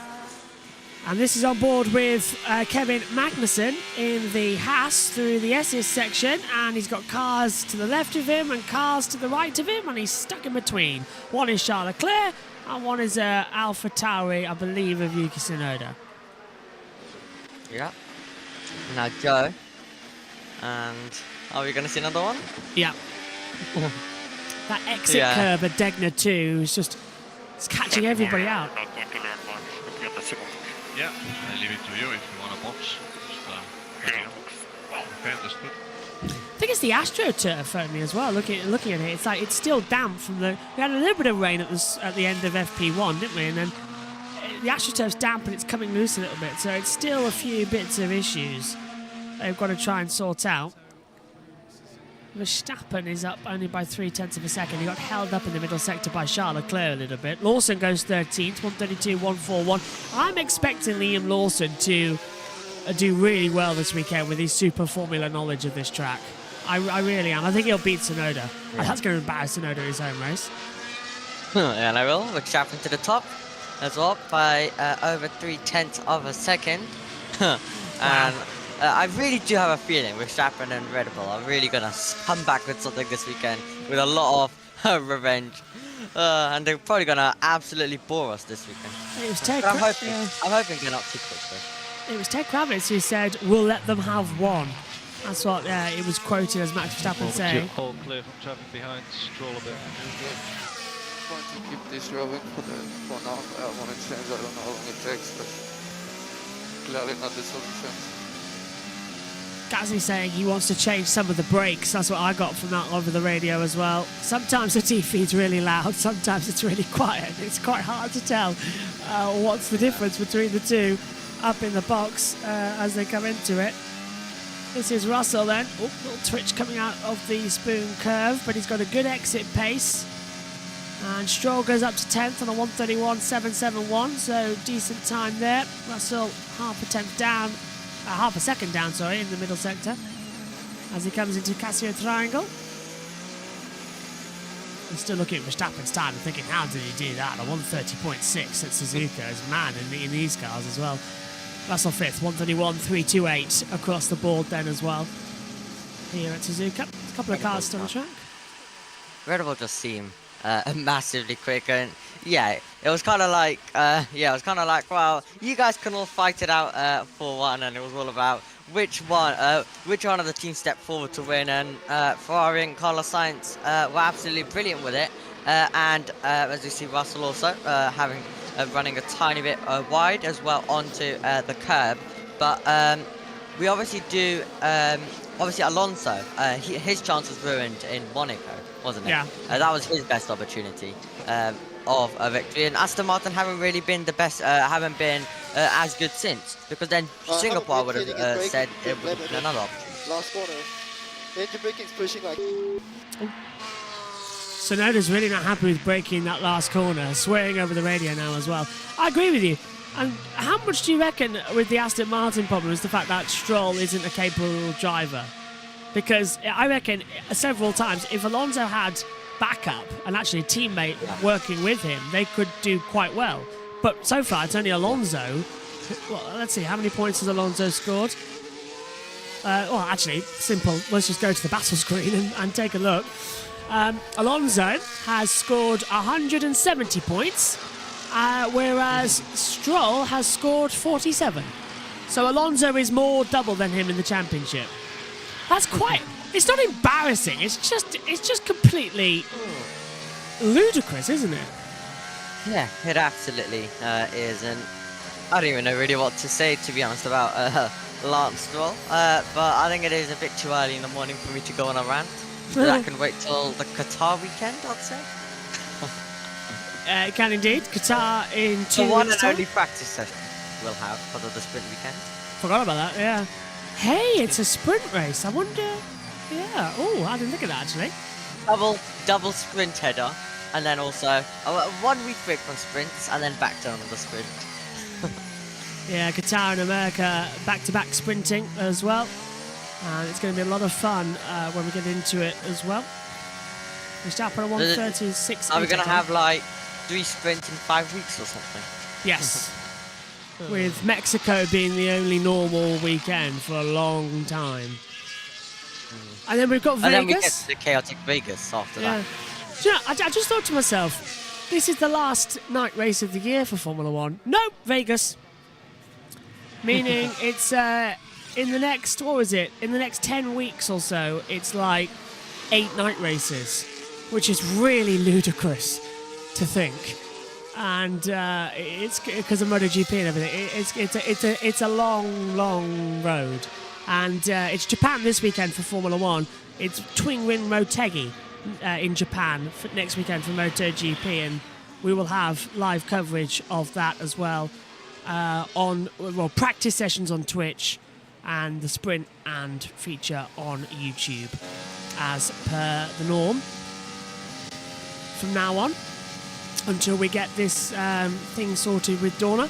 And this is on board with Kevin Magnussen in the Haas through the S's section, and he's got cars to the left of him and cars to the right of him, and he's stuck in between. One is Charles Leclerc, and one is Alpha Tauri, I believe, of Yuki Tsunoda. Yeah. Now Joe. And are we going to see another one? Yeah. That exit Yeah. curve at Degner 2 is just it's catching everybody out. Not going to learn much from the other second. Yeah, I leave it to you if you want to box. Okay, understood. I think it's the AstroTurf only as well. Looking at it, it's like it's still damp from the. We had a little bit of rain at the end of FP1, didn't we? And then the AstroTurf's damp and it's coming loose a little bit, so it's still a few bits of issues they've got to try and sort out. Verstappen is up only by 0.3 of a second. He got held up in the middle sector by Charles Leclerc a little bit. Lawson goes 13th, 132.141. I'm expecting Liam Lawson to do really well this weekend with his super formula knowledge of this track. I really am. I think he'll beat Tsunoda. And that's going to embarrass Tsunoda in his home race. And I will. Verstappen to the top as well by over 0.3 of a second. And I really do have a feeling Verstappen and Red Bull are really going to come back with something this weekend with a lot of revenge. And they're probably going to absolutely bore us this weekend. It was Ted But I'm hoping they're not too quick though. It was Ted Kravitz who said, "We'll let them have one." That's what it was quoted as Max Verstappen saying. All clear from traffic behind, Stroll a bit. Trying to keep this rolling for now. I want to change. I don't know how long it takes, but clearly not the solution. Gasly saying he wants to change some of the brakes. That's what I got from that over the radio as well. Sometimes the TV is really loud, sometimes it's really quiet. It's quite hard to tell what's the difference between the two up in the box as they come into it. This is Russell then. Oh, little twitch coming out of the Spoon curve, but he's got a good exit pace. And Stroll goes up to 10th on a 131.771, so decent time there. Russell half a second down, in the middle sector as he comes into Casio Triangle. I'm still looking at Verstappen's time and thinking, how did he do that? A 130.6 at Suzuka is mad in these cars as well. Russell 5th, 131.328 across the board then as well here at Suzuka. A couple of cars still on the track. Red Bull just seem massively quick, and yeah, it was kind of like, well, you guys can all fight it out for one, and it was all about which one of the teams stepped forward to win, and Ferrari and Carlos Sainz were absolutely brilliant with it, and as you see, Russell also running a tiny bit wide as well onto the curb, but we obviously do. Obviously, Alonso, his chance was ruined in Monaco, wasn't it? Yeah. That was his best opportunity of a victory. And Aston Martin haven't really been the best, haven't been as good since. Because then Singapore, I would have said it would have been another opportunity. Last corner. Engine braking's pushing like... Tsunoda's really not happy with braking that last corner, swearing over the radio now as well. I agree with you. And how much do you reckon with the Aston Martin problem is the fact that Stroll isn't a capable driver? Because I reckon several times, if Alonso had backup and actually a teammate working with him, they could do quite well. But so far, it's only Alonso. Well, let's see, how many points has Alonso scored? Well, actually, simple. Let's just go to the battle screen and take a look. Alonso has scored 170 points. Whereas Stroll has scored 47. So Alonso is more double than him in the championship. That's quite... It's not embarrassing. It's just completely ludicrous, isn't it? Yeah, it absolutely is. And I don't even know really what to say, to be honest, about Lance Stroll. But I think it is a bit too early in the morning for me to go on a rant. I can wait till the Qatar weekend, I'd say. It can indeed. Qatar in 2 The one weeks' and time. only practice session we'll have for the sprint weekend. Forgot about that, yeah. Hey, it's a sprint race. I wonder... Yeah. Oh, I didn't think of that, actually. Double sprint header, and then also 1 week break from sprints, and then back down on the sprint. Yeah, Qatar and America back-to-back sprinting as well. And it's going to be a lot of fun when we get into it as well. We start on 136. Are we going to have like 3 sprints in 5 weeks or something? Yes. With Mexico being the only normal weekend for a long time. And then we've got Vegas. And then we get to the chaotic Vegas after that. Do you know, I just thought to myself, this is the last night race of the year for Formula One. Nope, Vegas. Meaning it's in the next, what was it? In the next 10 weeks or so, it's like 8 night races. which is really ludicrous to think. And it's because of MotoGP and everything. It's a long road, and it's Japan this weekend for Formula One. It's Twin Ring Motegi in Japan for next weekend for MotoGP, and we will have live coverage of that as well on practice sessions on Twitch, and the sprint and feature on YouTube as per the norm from now on, until we get this thing sorted with Dorna.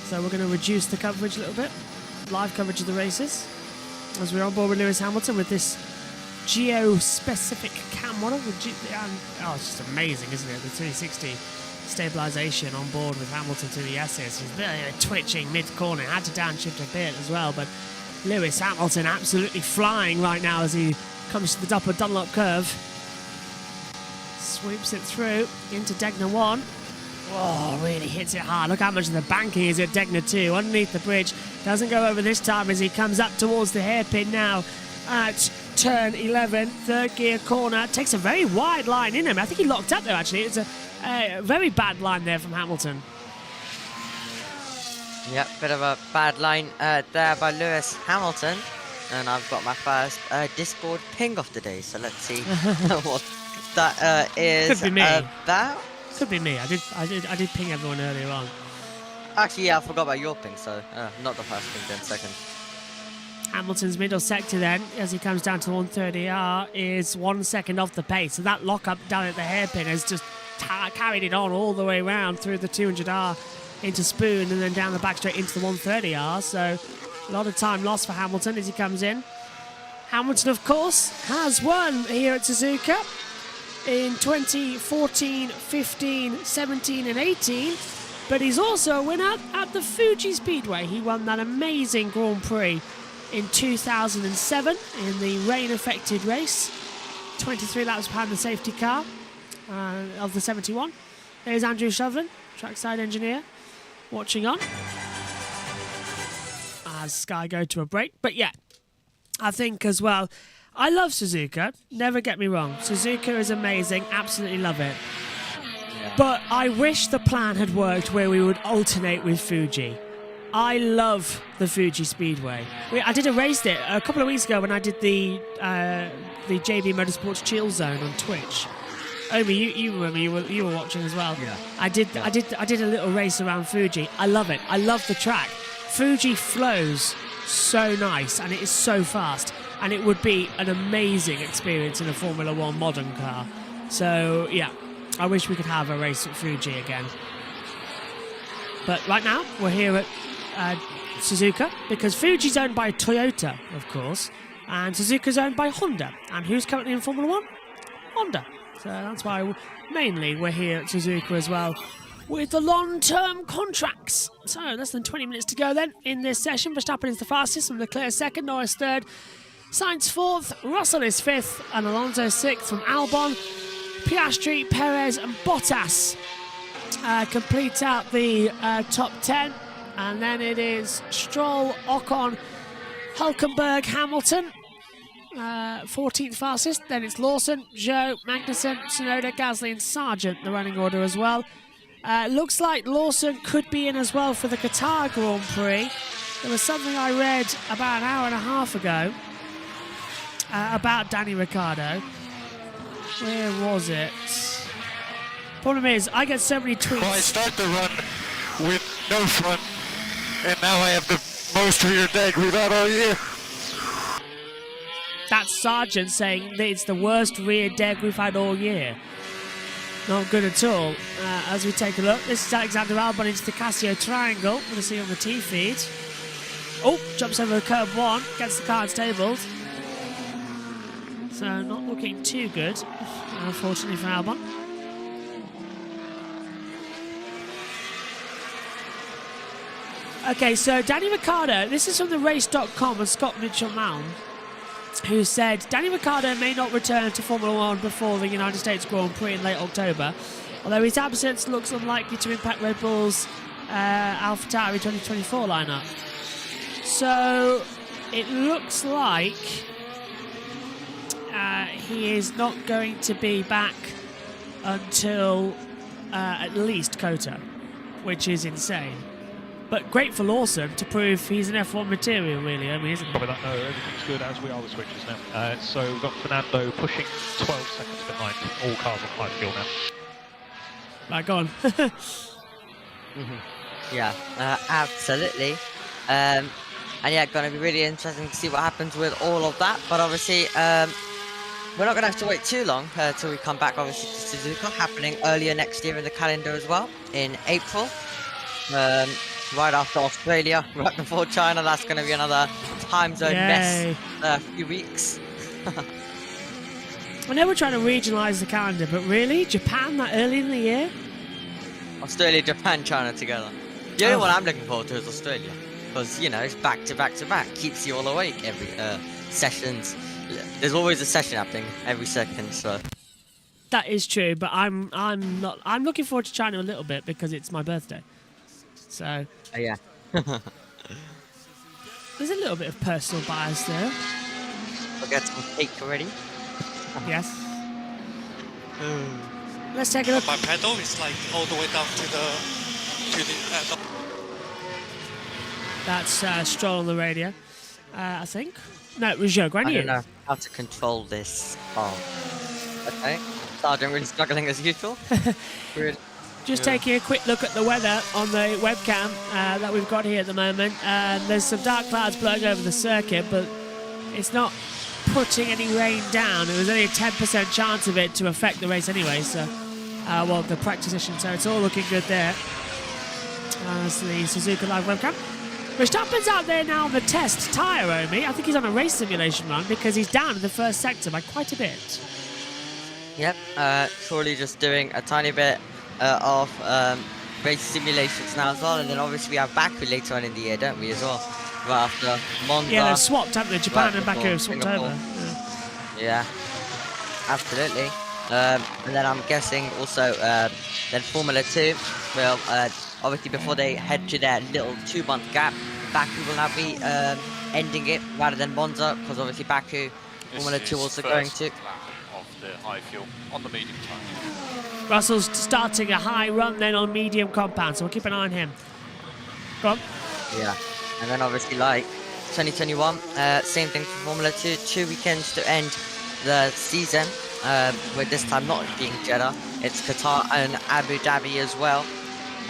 So we're going to reduce the coverage a little bit, live coverage of the races, as we're on board with Lewis Hamilton with this geo-specific cam model. It's just amazing, isn't it? The 360 stabilisation on board with Hamilton to the SS. He's twitching mid-corner, had to downshift a bit as well, but Lewis Hamilton absolutely flying right now as he comes to the upper Dunlop curve. Sweeps it through into Degner 1. Oh, really hits it hard. Look how much of the banking is at Degner 2. Underneath the bridge. Doesn't go over this time as he comes up towards the hairpin now at turn 11. Third gear corner. Takes a very wide line in him. I think he locked up there, actually. It's a very bad line there from Hamilton. Yep, bit of a bad line there by Lewis Hamilton. And I've got my first Discord ping of the day. So let's see what that is. Could be me. About. Could be me. I did ping everyone earlier on. Actually, yeah, I forgot about your ping, so not the first ping, then second. Hamilton's middle sector then, as he comes down to 130R, is 1 second off the pace. So that lock-up down at the hairpin has just carried it on all the way round through the 200R into Spoon and then down the back straight into the 130R. So a lot of time lost for Hamilton as he comes in. Hamilton, of course, has won here at Suzuka in 2014, 15, 17 and 18, but he's also a winner at the Fuji Speedway. He won that amazing Grand Prix in 2007 in the rain-affected race. 23 laps behind the safety car of the 71. There's Andrew Shovlin, trackside engineer, watching on as Sky go to a break. But yeah, I think as well, I love Suzuka, never get me wrong. Suzuka is amazing, absolutely love it. Yeah. But I wish the plan had worked where we would alternate with Fuji. I love the Fuji Speedway. I did a race there a couple of weeks ago when I did the JB Motorsports Chill Zone on Twitch. Omi, you remember, you were watching as well. Yeah. I did a little race around Fuji. I love it. I love the track. Fuji flows so nice and it is so fast. And it would be an amazing experience in a Formula One modern car. So, yeah, I wish we could have a race at Fuji again. But right now, we're here at Suzuka, because Fuji's owned by Toyota, of course, and Suzuka's owned by Honda. And who's currently in Formula One? Honda. So that's why mainly we're here at Suzuka as well, with the long-term contracts. So, less than 20 minutes to go then in this session. Verstappen is the fastest, from Leclerc second, Norris third, Sainz fourth, Russell is fifth, and Alonso sixth from Albon. Piastri, Perez and Bottas complete out the top 10. And then it is Stroll, Ocon, Hülkenberg, Hamilton, 14th fastest. Then it's Lawson, Zhou, Magnussen, Tsunoda, Gasly and Sargent, the running order as well. Looks like Lawson could be in as well for the Qatar Grand Prix. There was something I read about an hour and a half ago about Danny Ricciardo. Where was it? Problem is, I get so many tweets. Well, I start the run with no front, and now I have the most rear deck we've had all year. That's Sargent saying that it's the worst rear deg we've had all year. Not good at all. As we take a look, this is Alexander Albon into the Casio Triangle. We're going to see on the T feed. Oh, jumps over the curb one, gets the car unstabled. So not looking too good, unfortunately for Albon. Okay, so Danny Ricciardo, this is from the race.com and Scott Mitchell-Malm, who said Danny Ricciardo may not return to Formula One before the United States Grand Prix in late October, although his absence looks unlikely to impact Red Bull's AlphaTauri 2024 lineup. So it looks like he is not going to be back until at least Kota, which is insane. But great for Lawson to prove he's an F1 material, really, I mean, isn't it? Probably that, no, everything's good as we are the switches now. So we've got Fernando pushing 12 seconds behind. All cars on high fuel now. Right, go on. Yeah, absolutely. And yeah, going to be really interesting to see what happens with all of that. But obviously, we're not going to have to wait too long till we come back, obviously, to Suzuka, happening earlier next year in the calendar as well, in April. Right after Australia, right before China. That's going to be another time zone mess a few weeks. I know we're trying to regionalise the calendar, but really? Japan that early in the year? Australia, Japan, China together. The only one I'm looking forward to is Australia. Because, you know, it's back to back to back. Keeps you all awake every sessions. There's always a session happening every second, so... That is true, but I'm looking forward to China a little bit because it's my birthday. So... yeah. There's a little bit of personal bias there. We'll get some cake already. Yes. Let's take a look. My pedal is like all the way down to the That's Stroll on the radio, I think. No, it was Joe Grenier. I don't know how to control this. Oh. Okay. Sergeant really struggling as usual. Weird. Just taking a quick look at the weather on the webcam that we've got here at the moment. There's some dark clouds blowing over the circuit, but it's not putting any rain down. There was only a 10% chance of it to affect the race anyway, so, well, the practice session, so it's all looking good there. That's the Suzuka Live webcam. Verstappen's out there now on the test tyre, Omi. I think he's on a race simulation run because he's down in the first sector by quite a bit. Yep, surely just doing a tiny bit of race simulations now as well, and then obviously we have Baku later on in the year, don't we, as well? Right after Monza. Yeah, they've swapped, haven't they? Japan right and Baku have swapped Singapore. over. Yeah, absolutely. And then I'm guessing also then Formula 2 will, obviously before they head to their little 2-month gap, Baku will now be ending it rather than Monza, because obviously Baku, Formula 2 also going to... of the high fuel on the medium time. Russell's starting a high run then on medium compound, so we'll keep an eye on him. Go on. Yeah, and then obviously like 2021, same thing for Formula 2, 2 weekends to end the season, with this time not being Jeddah, it's Qatar and Abu Dhabi as well.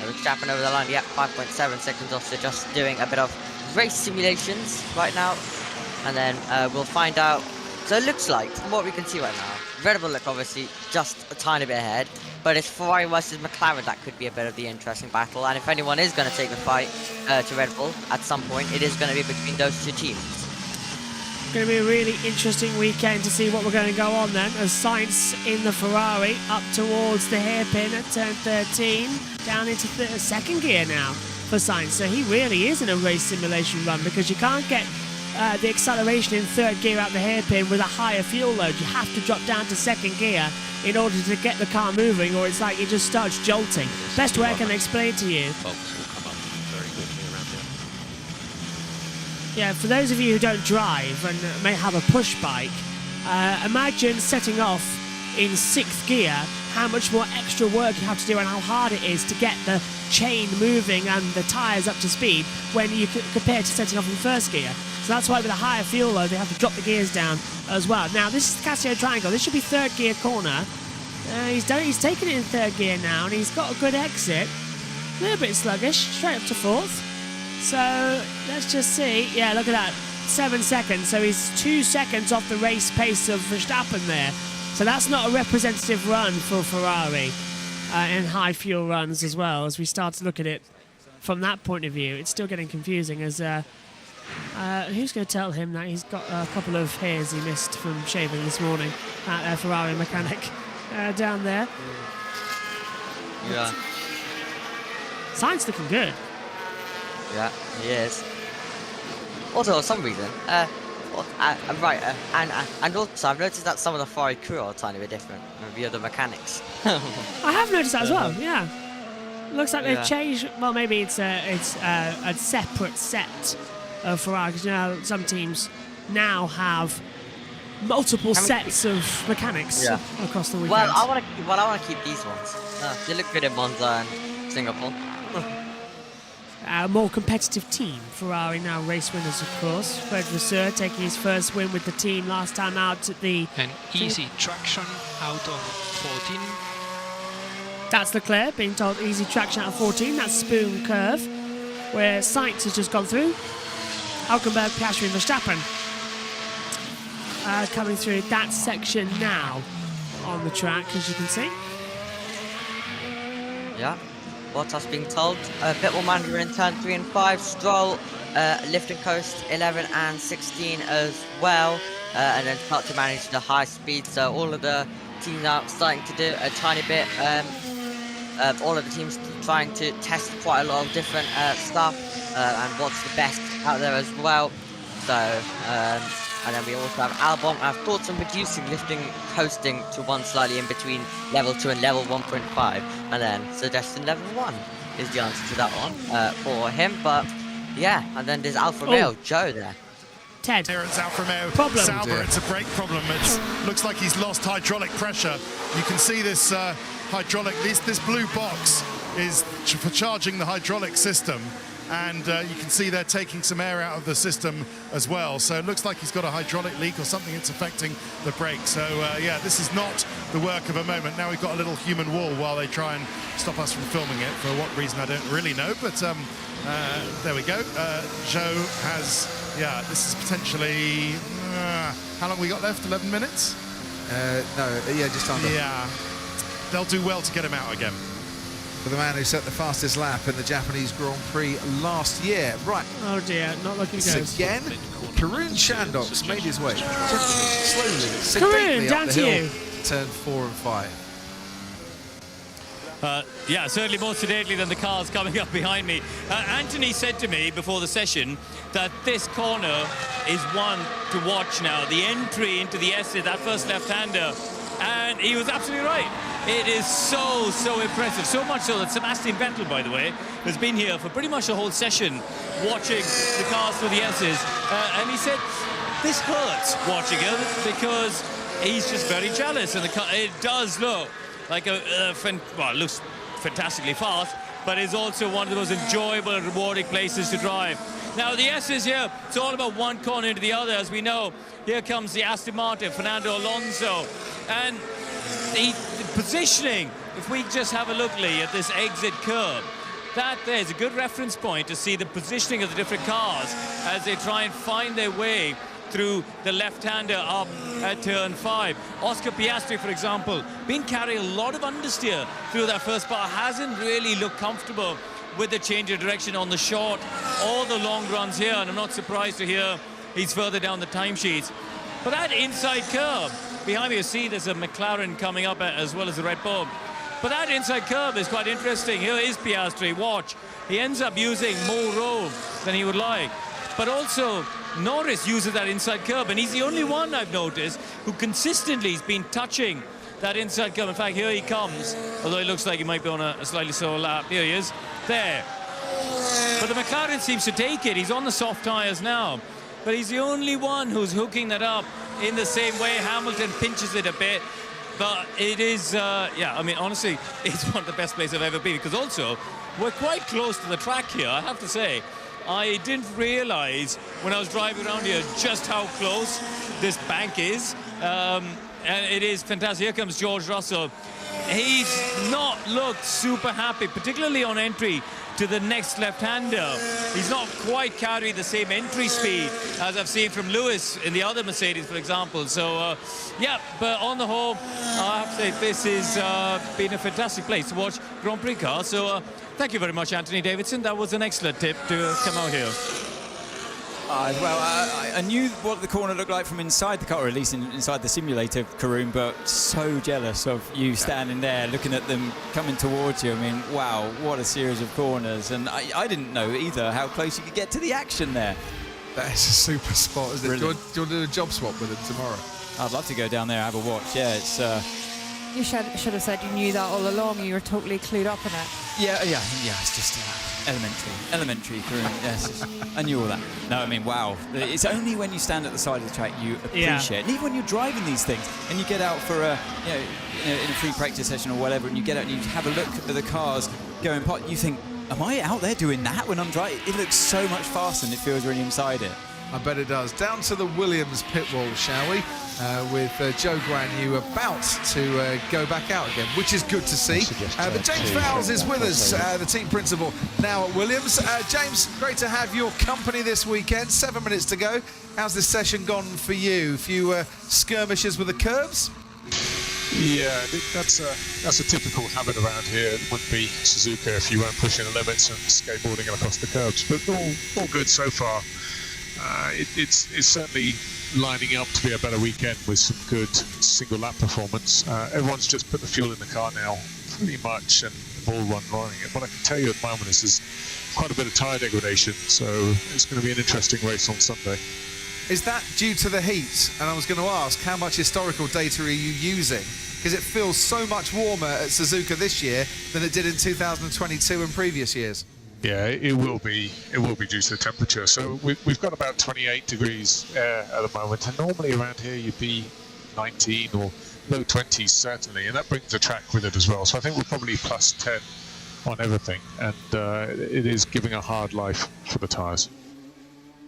Which happened over the line, yeah, 5.7 seconds off, so just doing a bit of race simulations right now, and then we'll find out. So it looks like, from what we can see right now, Red Bull look obviously just a tiny bit ahead, but it's Ferrari versus McLaren that could be a bit of the interesting battle, and if anyone is going to take the fight to Red Bull at some point, it is going to be between those two teams. Going to be a really interesting weekend to see what we're going to go on then, as Sainz in the Ferrari up towards the hairpin at turn 13, down into the second gear now for Sainz. So he really is in a race simulation run, because you can't get the acceleration in third gear out the hairpin with a higher fuel load. You have to drop down to second gear in order to get the car moving, or it's like it just starts jolting. Best way I can explain it to you. Yeah, for those of you who don't drive and may have a push bike, imagine setting off in 6th gear, how much more extra work you have to do and how hard it is to get the chain moving and the tyres up to speed when you compare to setting off in 1st gear. So that's why with a higher fuel load, they have to drop the gears down as well. Now, this is the Casio Triangle. This should be 3rd gear corner. He's taken it in 3rd gear now, and he's got a good exit. A little bit sluggish, straight up to 4th. So let's just see. Yeah, look at that. 7 seconds. So he's 2 seconds off the race pace of Verstappen there. So that's not a representative run for Ferrari in high fuel runs as well. As we start to look at it from that point of view, it's still getting confusing. As who's going to tell him that he's got a couple of hairs he missed from shaving this morning at a Ferrari mechanic down there. Yeah. Sainz looking good. Yeah, he is. Also, for some reason, and also I've noticed that some of the Ferrari crew are a tiny bit different than the other mechanics. I have noticed that as well. Yeah, looks like they've changed. Well, maybe it's a separate set of Ferrari, because you know some teams now have multiple sets of mechanics across the weekend. Well, I want to keep these ones. They look good in Monza and Singapore. A more competitive team. Ferrari now race winners, of course. Fred Vasseur taking his first win with the team last time out at the... An easy traction out of 14. That's Leclerc being told easy traction out of 14. That's Spoon Curve, where Sainz has just gone through. Hulkenberg, Piastri and Verstappen coming through that section now on the track, as you can see. Yeah. Bottas being told. Pitbull Manager in turn 3 and 5. Stroll, Lift and Coast 11 and 16 as well. And then start to manage the high speed. So all of the teams now starting to do a tiny bit. All of the teams trying to test quite a lot of different stuff. And what's the best out there as well. So, and then we also have Albon. I've thoughts on reducing lifting coasting to one slightly in between level 2 and level 1.5, and then suggesting level 1 is the answer to that one for him. But yeah, and then there's Alfa Romeo, Joe there. Ted. Here it's Alfa Romeo. Problem. Sauber, it's a brake problem. It looks like he's lost hydraulic pressure. You can see this hydraulic, this blue box is for charging the hydraulic system. And you can see they're taking some air out of the system as well. So it looks like he's got a hydraulic leak or something that's affecting the brake. So yeah, this is not the work of a moment. Now we've got a little human wall while they try and stop us from filming it. For what reason, I don't really know. But there we go. Joe has, yeah, this is potentially, how long we got left? 11 minutes? No, yeah, just under. Yeah, they'll do well to get him out again. For the man who set the fastest lap in the Japanese Grand Prix last year. Right. Oh dear, not looking so good. Again, Karun Shandox made his way slowly, Karun, down up the to hill, you. Turn 4 and 5. Yeah, certainly more sedately than the cars coming up behind me. Anthony said to me before the session that this corner is one to watch now. The entry into the S, that first left-hander. And he was absolutely right. It is so impressive. So much so that Sebastian Vettel, by the way, has been here for pretty much the whole session watching the cars through the S's. And he said, this hurts watching it because he's just very jealous. And the car, it does look like well, it looks fantastically fast, but it's also one of the most enjoyable and rewarding places to drive. Now, the S's here, it's all about one corner into the other. As we know, here comes the Aston Martin, Fernando Alonso. And the positioning, if we just have a look, Lee, at this exit curve, that there's a good reference point to see the positioning of the different cars as they try and find their way through the left-hander up at turn 5. Oscar Piastri, for example, been carrying a lot of understeer through that first part, hasn't really looked comfortable with the change of direction on the short or the long runs here, and I'm not surprised to hear he's further down the timesheets. But that inside curve, behind me you see there's a McLaren coming up as well as the Red Bull. But that inside curve is quite interesting. Here is Piastri, watch. He ends up using more road than he would like. But also, Norris uses that inside curve, and he's the only one I've noticed who consistently has been touching that inside curve. In fact, here he comes, although it looks like he might be on a slightly slower lap. Here he is, there. But the McLaren seems to take it. He's on the soft tyres now. But he's the only one who's hooking that up in the same way. Hamilton pinches it a bit. But it is, yeah, I mean, honestly, it's one of the best places I've ever been. Because also, we're quite close to the track here, I have to say. I didn't realise when I was driving around here just how close this bank is. And it is fantastic. Here comes George Russell. He's not looked super happy, particularly on entry to the next left-hander. He's not quite carried the same entry speed as I've seen from Lewis in the other Mercedes, for example. So, yeah, but on the whole, I have to say this has been a fantastic place to watch Grand Prix cars. So, thank you very much, Anthony Davidson. That was an excellent tip to come out here. Well, I knew what the corner looked like from inside the car, or at least inside the simulator, Karun, but so jealous of you standing there looking at them coming towards you. I mean, wow, what a series of corners. And I didn't know either how close you could get to the action there. That is a super spot, isn't it? Do you want to do a job swap with him tomorrow? I'd love to go down there and have a watch. Yeah, it's You should have said you knew that all along. You were totally clued up in it. Yeah. It's just elementary. Yes, I knew all that. No, I mean, wow. It's only when you stand at the side of the track you appreciate it. And even when you're driving these things and you get out for a, in a free practice session or whatever, and you get out and you have a look at the cars going past, you think, am I out there doing that when I'm driving? It looks so much faster and it feels really inside it. I bet it does. Down to the Williams pit wall, shall we? With Joe Granyu about to go back out again, which is good to see. But James Vowles is with us, the team principal now at Williams. James, great to have your company this weekend. 7 minutes to go. How's this session gone for you? A few skirmishes with the curbs? Yeah, that's a typical habit around here. It wouldn't be Suzuka if you weren't pushing the limits and skateboarding across the curbs. But all good so far. It's certainly lining up to be a better weekend with some good single lap performance. Everyone's just put the fuel in the car now, pretty much, and the ball run rolling. What I can tell you at the moment is there's quite a bit of tyre degradation, so it's going to be an interesting race on Sunday. Is that due to the heat? And I was going to ask, how much historical data are you using? Because it feels so much warmer at Suzuka this year than it did in 2022 and previous years. Yeah, it will be due to the temperature. So we've got about 28 degrees air at the moment, and normally around here you'd be 19 or low 20s certainly, and that brings the track with it as well. So I think we're probably plus 10 on everything, and it is giving a hard life for the tyres.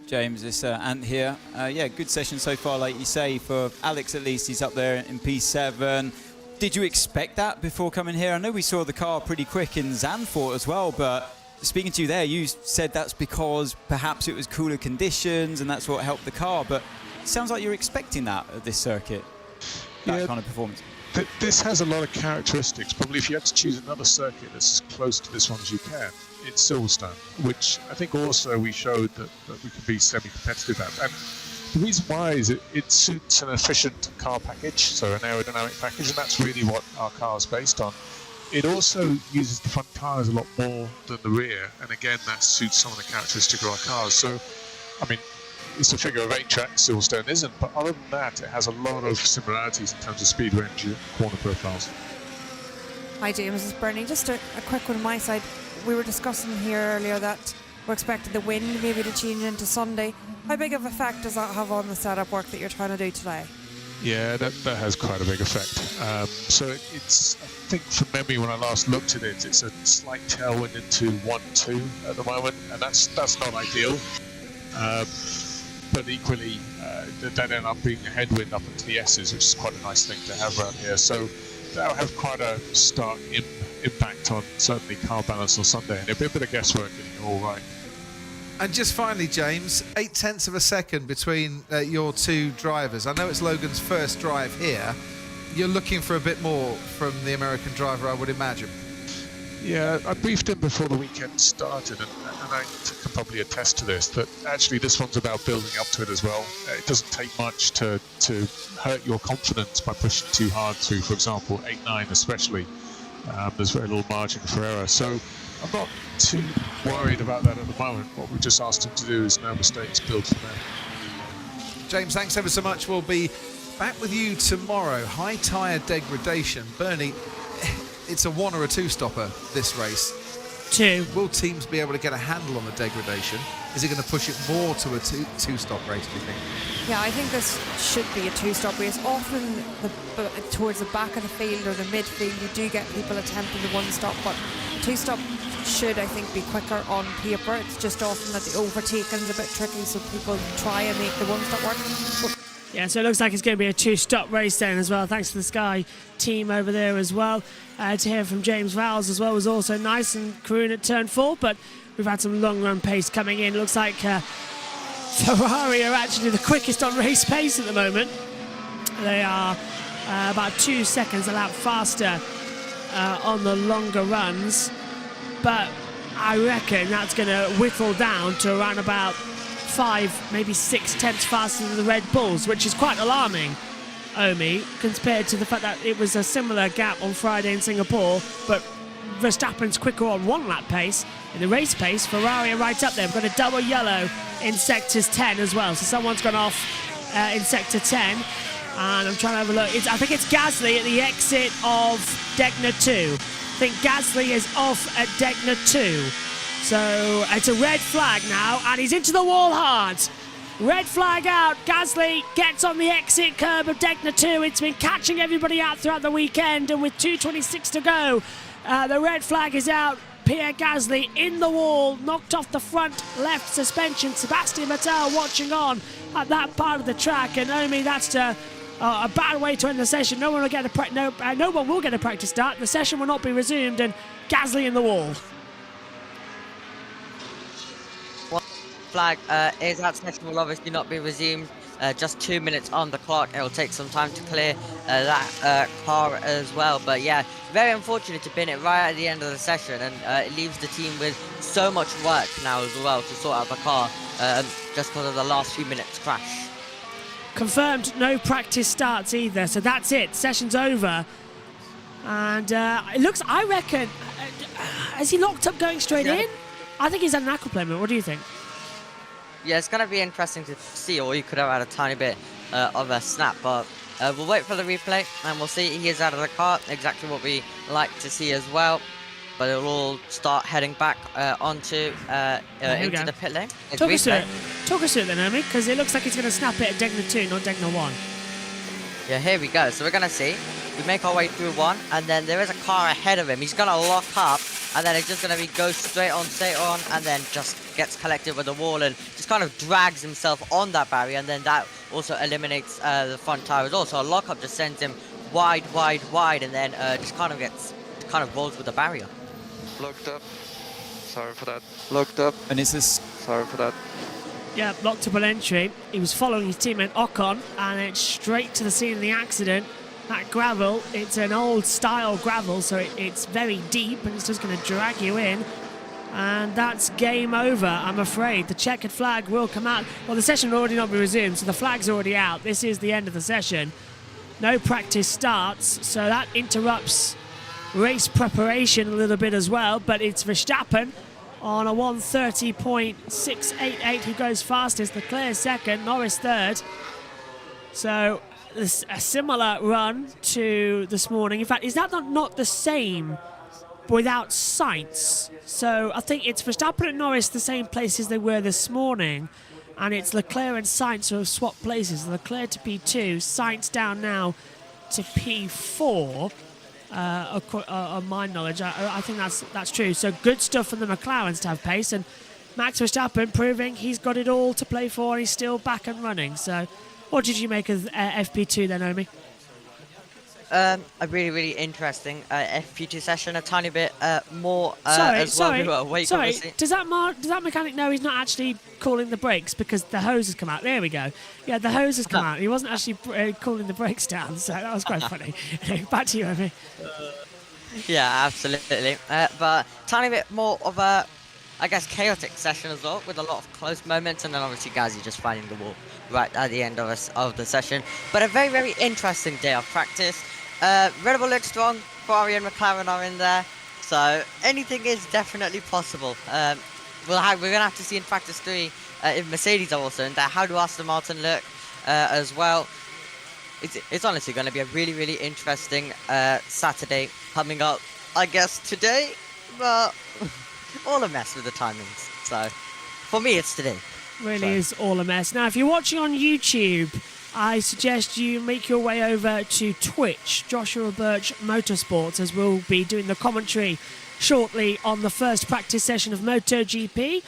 James, it's Ant here. Good session so far, like you say, for Alex at least. He's up there in P7. Did you expect that before coming here? I know we saw the car pretty quick in Zandvoort as well, but speaking to you there, you said that's because perhaps it was cooler conditions and that's what helped the car, but it sounds like you're expecting that at this circuit, that kind of performance. This has a lot of characteristics. Probably if you had to choose another circuit that's as close to this one as you can, it's Silverstone, which I think also we showed that we could be semi-competitive at. And the reason why is it suits an efficient car package, so an aerodynamic package, and that's really what our car is based on. It also uses the front tyres a lot more than the rear, and again that suits some of the characteristics of our cars. So, I mean, it's a figure of 8 track, Silverstone isn't, but other than that, it has a lot of similarities in terms of speed range and corner profiles. Hi James, it's Bernie. Just a quick one on my side. We were discussing here earlier that we're expecting the wind maybe to change into Sunday. How big of a effect does that have on the setup work that you're trying to do today? Yeah, that has quite a big effect. So it's, I think from memory when I last looked at it, it's a slight tailwind into 1-2 at the moment, and that's not ideal. But equally, that end up being a headwind up into the S's, which is quite a nice thing to have around here. So that'll have quite a stark impact on certainly car balance on Sunday, and it'll be a bit of guesswork getting it all right. And just finally, James, 0.8 of a second between your two drivers. I know it's Logan's first drive here. You're looking for a bit more from the American driver, I would imagine. Yeah, I briefed him before the weekend started, and I can probably attest to this, that actually this one's about building up to it as well. It doesn't take much to hurt your confidence by pushing too hard through, for example, 8-9 especially. There's very little margin for error. So I'm not too worried about that at the moment. What we just asked him to do is no mistakes, build from there. James, thanks ever so much. We'll be back with you tomorrow. High tyre degradation. Bernie, it's a 1 or a 2 stopper, this race. 2. Will teams be able to get a handle on the degradation? Is it going to push it more to a two-stop race, do you think? Yeah, I think this should be a 2-stop race. Often towards the back of the field or the midfield, you do get people attempting the 1-stop, but 2-stop should, I think, be quicker on paper. It's just often that the overtaking's a bit tricky, so people try and make the 1-stop work. Yeah, so it looks like it's going to be a 2-stop race then as well. Thanks to the Sky team over there as well. To hear from James Vowles as well was also nice, and Karun at turn 4, but we've had some long run pace coming in. Looks like Ferrari are actually the quickest on race pace at the moment. They are about 2 seconds a lap faster on the longer runs, but I reckon that's going to whittle down to around about 5, maybe 6 tenths faster than the Red Bulls, which is quite alarming, Omi, compared to the fact that it was a similar gap on Friday in Singapore, but Verstappen's quicker on 1 lap pace. In the race pace, Ferrari are right up there. We've got a double yellow in sectors 10 as well, so someone's gone off in sector 10. And I'm trying to have a look. I think it's Gasly at the exit of Degner 2. I think Gasly is off at Degner 2. So it's a red flag now, and he's into the wall hard. Red flag out. Gasly gets on the exit curb of Degner 2. It's been catching everybody out throughout the weekend, and with 2:26 to go, the red flag is out. Pierre Gasly in the wall, knocked off the front left suspension. Sebastian Vettel watching on at that part of the track, and Naomi, that's a bad way to end the session. No one will get no one will get a practice start. The session will not be resumed, and Gasly in the wall. Flag is that session will obviously not be resumed. Just 2 minutes on the clock. It will take some time to clear that car as well. But yeah, very unfortunate to pin it right at the end of the session, and it leaves the team with so much work now as well to sort out the car just because of the last few minutes crash. Confirmed no practice starts either, so that's it. Session's over. And it looks, I reckon, has he locked up going straight in? I think he's had an aquaplane. What do you think? Yeah, it's going to be interesting to see, or he could have had a tiny bit of a snap, but we'll wait for the replay and we'll see. He is out of the car, exactly what we like to see as well. But it'll all start heading back onto into the pit lane. Talk us through it then, Naomi, because it looks like he's going to snap it at Degner 2, not Degner 1. Yeah, here we go. So we're going to see. We make our way through one, and then there is a car ahead of him. He's going to lock up, and then it's just going to go straight on, and then just gets collected with the wall and just kind of drags himself on that barrier, and then that also eliminates the front tire as well. So a lockup just sends him wide, and then just kind of rolls with the barrier. Locked up. Sorry for that. Locked up. And it's this. Sorry for that. Yeah, locked up an entry. He was following his teammate Ocon, and it's straight to the scene of the accident. That gravel, it's an old style gravel, so it's very deep, and it's just going to drag you in. And that's game over, I'm afraid. The checkered flag will come out. Well, the session will already not be resumed, so the flag's already out. This is the end of the session. No practice starts, so that interrupts race preparation a little bit as well, but it's Verstappen on a 1:30.688 who goes fastest. Leclerc second, Norris third. So a similar run to this morning. In fact, is that not the same without Sainz? So I think it's Verstappen and Norris the same places they were this morning, and it's Leclerc and Sainz who have swapped places. Leclerc to P2, Sainz down now to P4. On my knowledge, I think that's true. So good stuff for the McLarens to have pace, and Max Verstappen proving he's got it all to play for, and he's still back and running. So what did you make of FP2 then, Naomi? A really interesting FP2 session, a tiny bit more as well. Sorry. Does that mechanic know he's not actually calling the brakes because the hose has come out? There we go. Yeah, the hose has come out. He wasn't actually calling the brakes down, so that was quite funny. Back to you, Naomi. Yeah, absolutely. But tiny bit more of a, I guess, chaotic session as well, with a lot of close moments, and then obviously Gazzy just finding the wall right at the end of the session. But a very interesting day of practice. Red Bull looks strong, Ferrari and McLaren are in there, so anything is definitely possible. We're going to have to see in practice 3 if Mercedes are also in there. How do Aston Martin look as well? It's honestly going to be a really interesting Saturday coming up, I guess, today, but all a mess with the timings. So for me, it's today. Really is all a mess. Now, if you're watching on YouTube, I suggest you make your way over to Twitch, Joshua Birch Motorsports, as we'll be doing the commentary shortly on the first practice session of MotoGP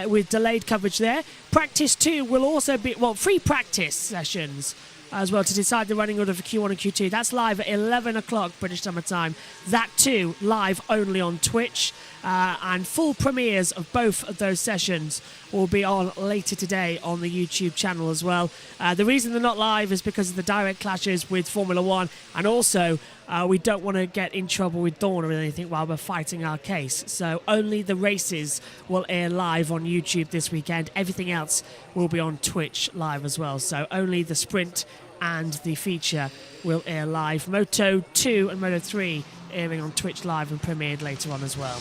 with delayed coverage there. Practice 2 will also be, free practice sessions as well to decide the running order for Q1 and Q2. That's live at 11 o'clock British Summer Time. That too live only on Twitch. And full premieres of both of those sessions will be on later today on the YouTube channel as well. The reason they're not live is because of the direct clashes with Formula One, and also we don't want to get in trouble with Dawn or anything while we're fighting our case. So only the races will air live on YouTube this weekend. Everything else will be on Twitch live as well. So only the sprint and the feature will air live. Moto 2 and Moto 3 airing on Twitch live and premiered later on as well.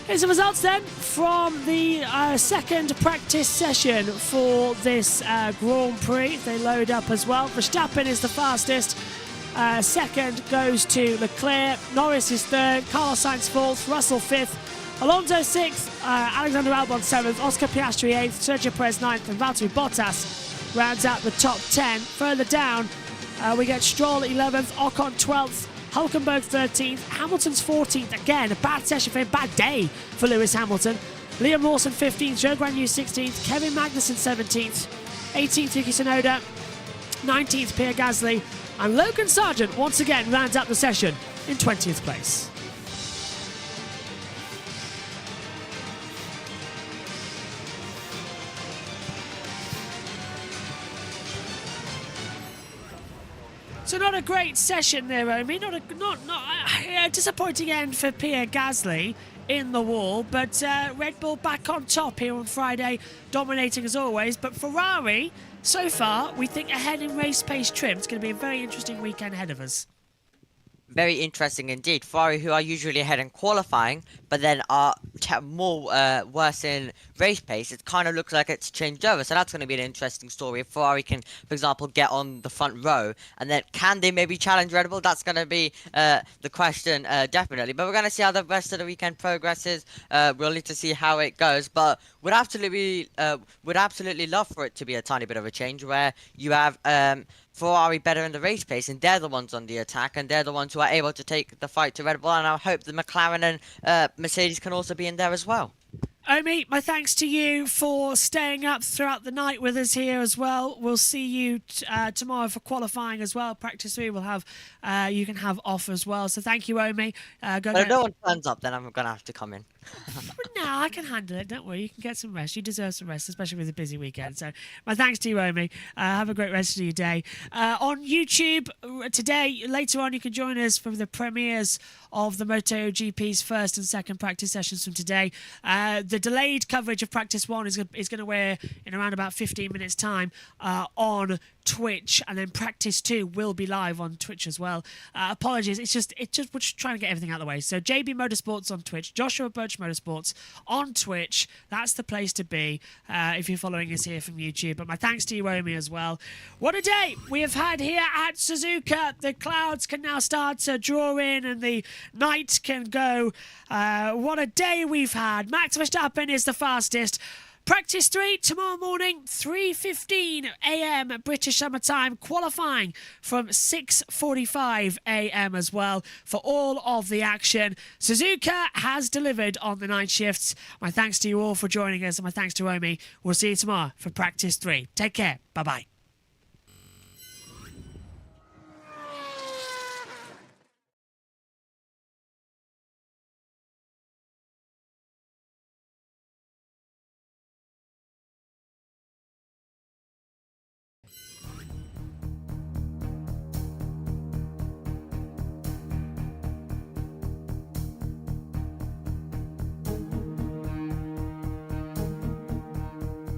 Here's the results then from the second practice session for this Grand Prix. They load up as well. Verstappen is the fastest. Second goes to Leclerc. Norris is third. Carlos Sainz fourth. Russell fifth. Alonso sixth. Alexander Albon seventh. Oscar Piastri eighth. Sergio Perez ninth. And Valtteri Bottas rounds out the top 10. Further down, we get Stroll 11th. Ocon 12th. Hulkenberg 13th, Hamilton's 14th. Again, a bad session for him, bad day for Lewis Hamilton. Liam Lawson 15th, Joe Guan Yu 16th, Kevin Magnussen 17th, 18th Yuki Tsunoda, 19th Pierre Gasly, and Logan Sargent once again rounds out the session in 20th place. So not a great session there, Romy. Not a disappointing end for Pierre Gasly in the wall, but Red Bull back on top here on Friday, dominating as always. But Ferrari, so far, we think ahead in race pace trim. It's going to be a very interesting weekend ahead of us. Very interesting indeed. Ferrari, who are usually ahead in qualifying, but then are more worse in race pace, it kind of looks like it's changed over. So that's going to be an interesting story. If Ferrari can, for example, get on the front row, and then can they maybe challenge Red Bull? That's going to be the question, definitely. But we're going to see how the rest of the weekend progresses. We'll need to see how it goes. But would absolutely love for it to be a tiny bit of a change where you have Ferrari better in the race pace, and they're the ones on the attack, and they're the ones who are able to take the fight to Red Bull, and I hope the McLaren and Mercedes can also be in there as well. Omi, my thanks to you for staying up throughout the night with us here as well. We'll see you tomorrow for qualifying as well. Practice 3 will have, you can have off as well. So thank you, Omi. But if no one turns up, then I'm going to have to come in. No, I can handle it. Don't worry. You can get some rest. You deserve some rest, especially with a busy weekend. So my thanks to you, Omi. Have a great rest of your day. On YouTube today, later on, you can join us for the premieres of the MotoGP's first and second practice sessions from today. The delayed coverage of practice 1 is going to air in around about 15 minutes time on Twitch, and then practice 2 will be live on Twitch as well. Apologies, it's just we're just trying to get everything out of the way. So JB Motorsports on Twitch, Joshua Birch Motorsports on Twitch. That's the place to be if you're following us here from YouTube. But my thanks to you, Omi, as well. What a day we have had here at Suzuka. The clouds can now start to draw in, and the night can go. What a day we've had. Max Verstappen is the fastest. Practice 3 tomorrow morning, 3:15 a.m. British Summer Time, qualifying from 6:45 a.m. as well for all of the action. Suzuka has delivered on the night shifts. My thanks to you all for joining us, and my thanks to Omi. We'll see you tomorrow for Practice 3. Take care. Bye-bye.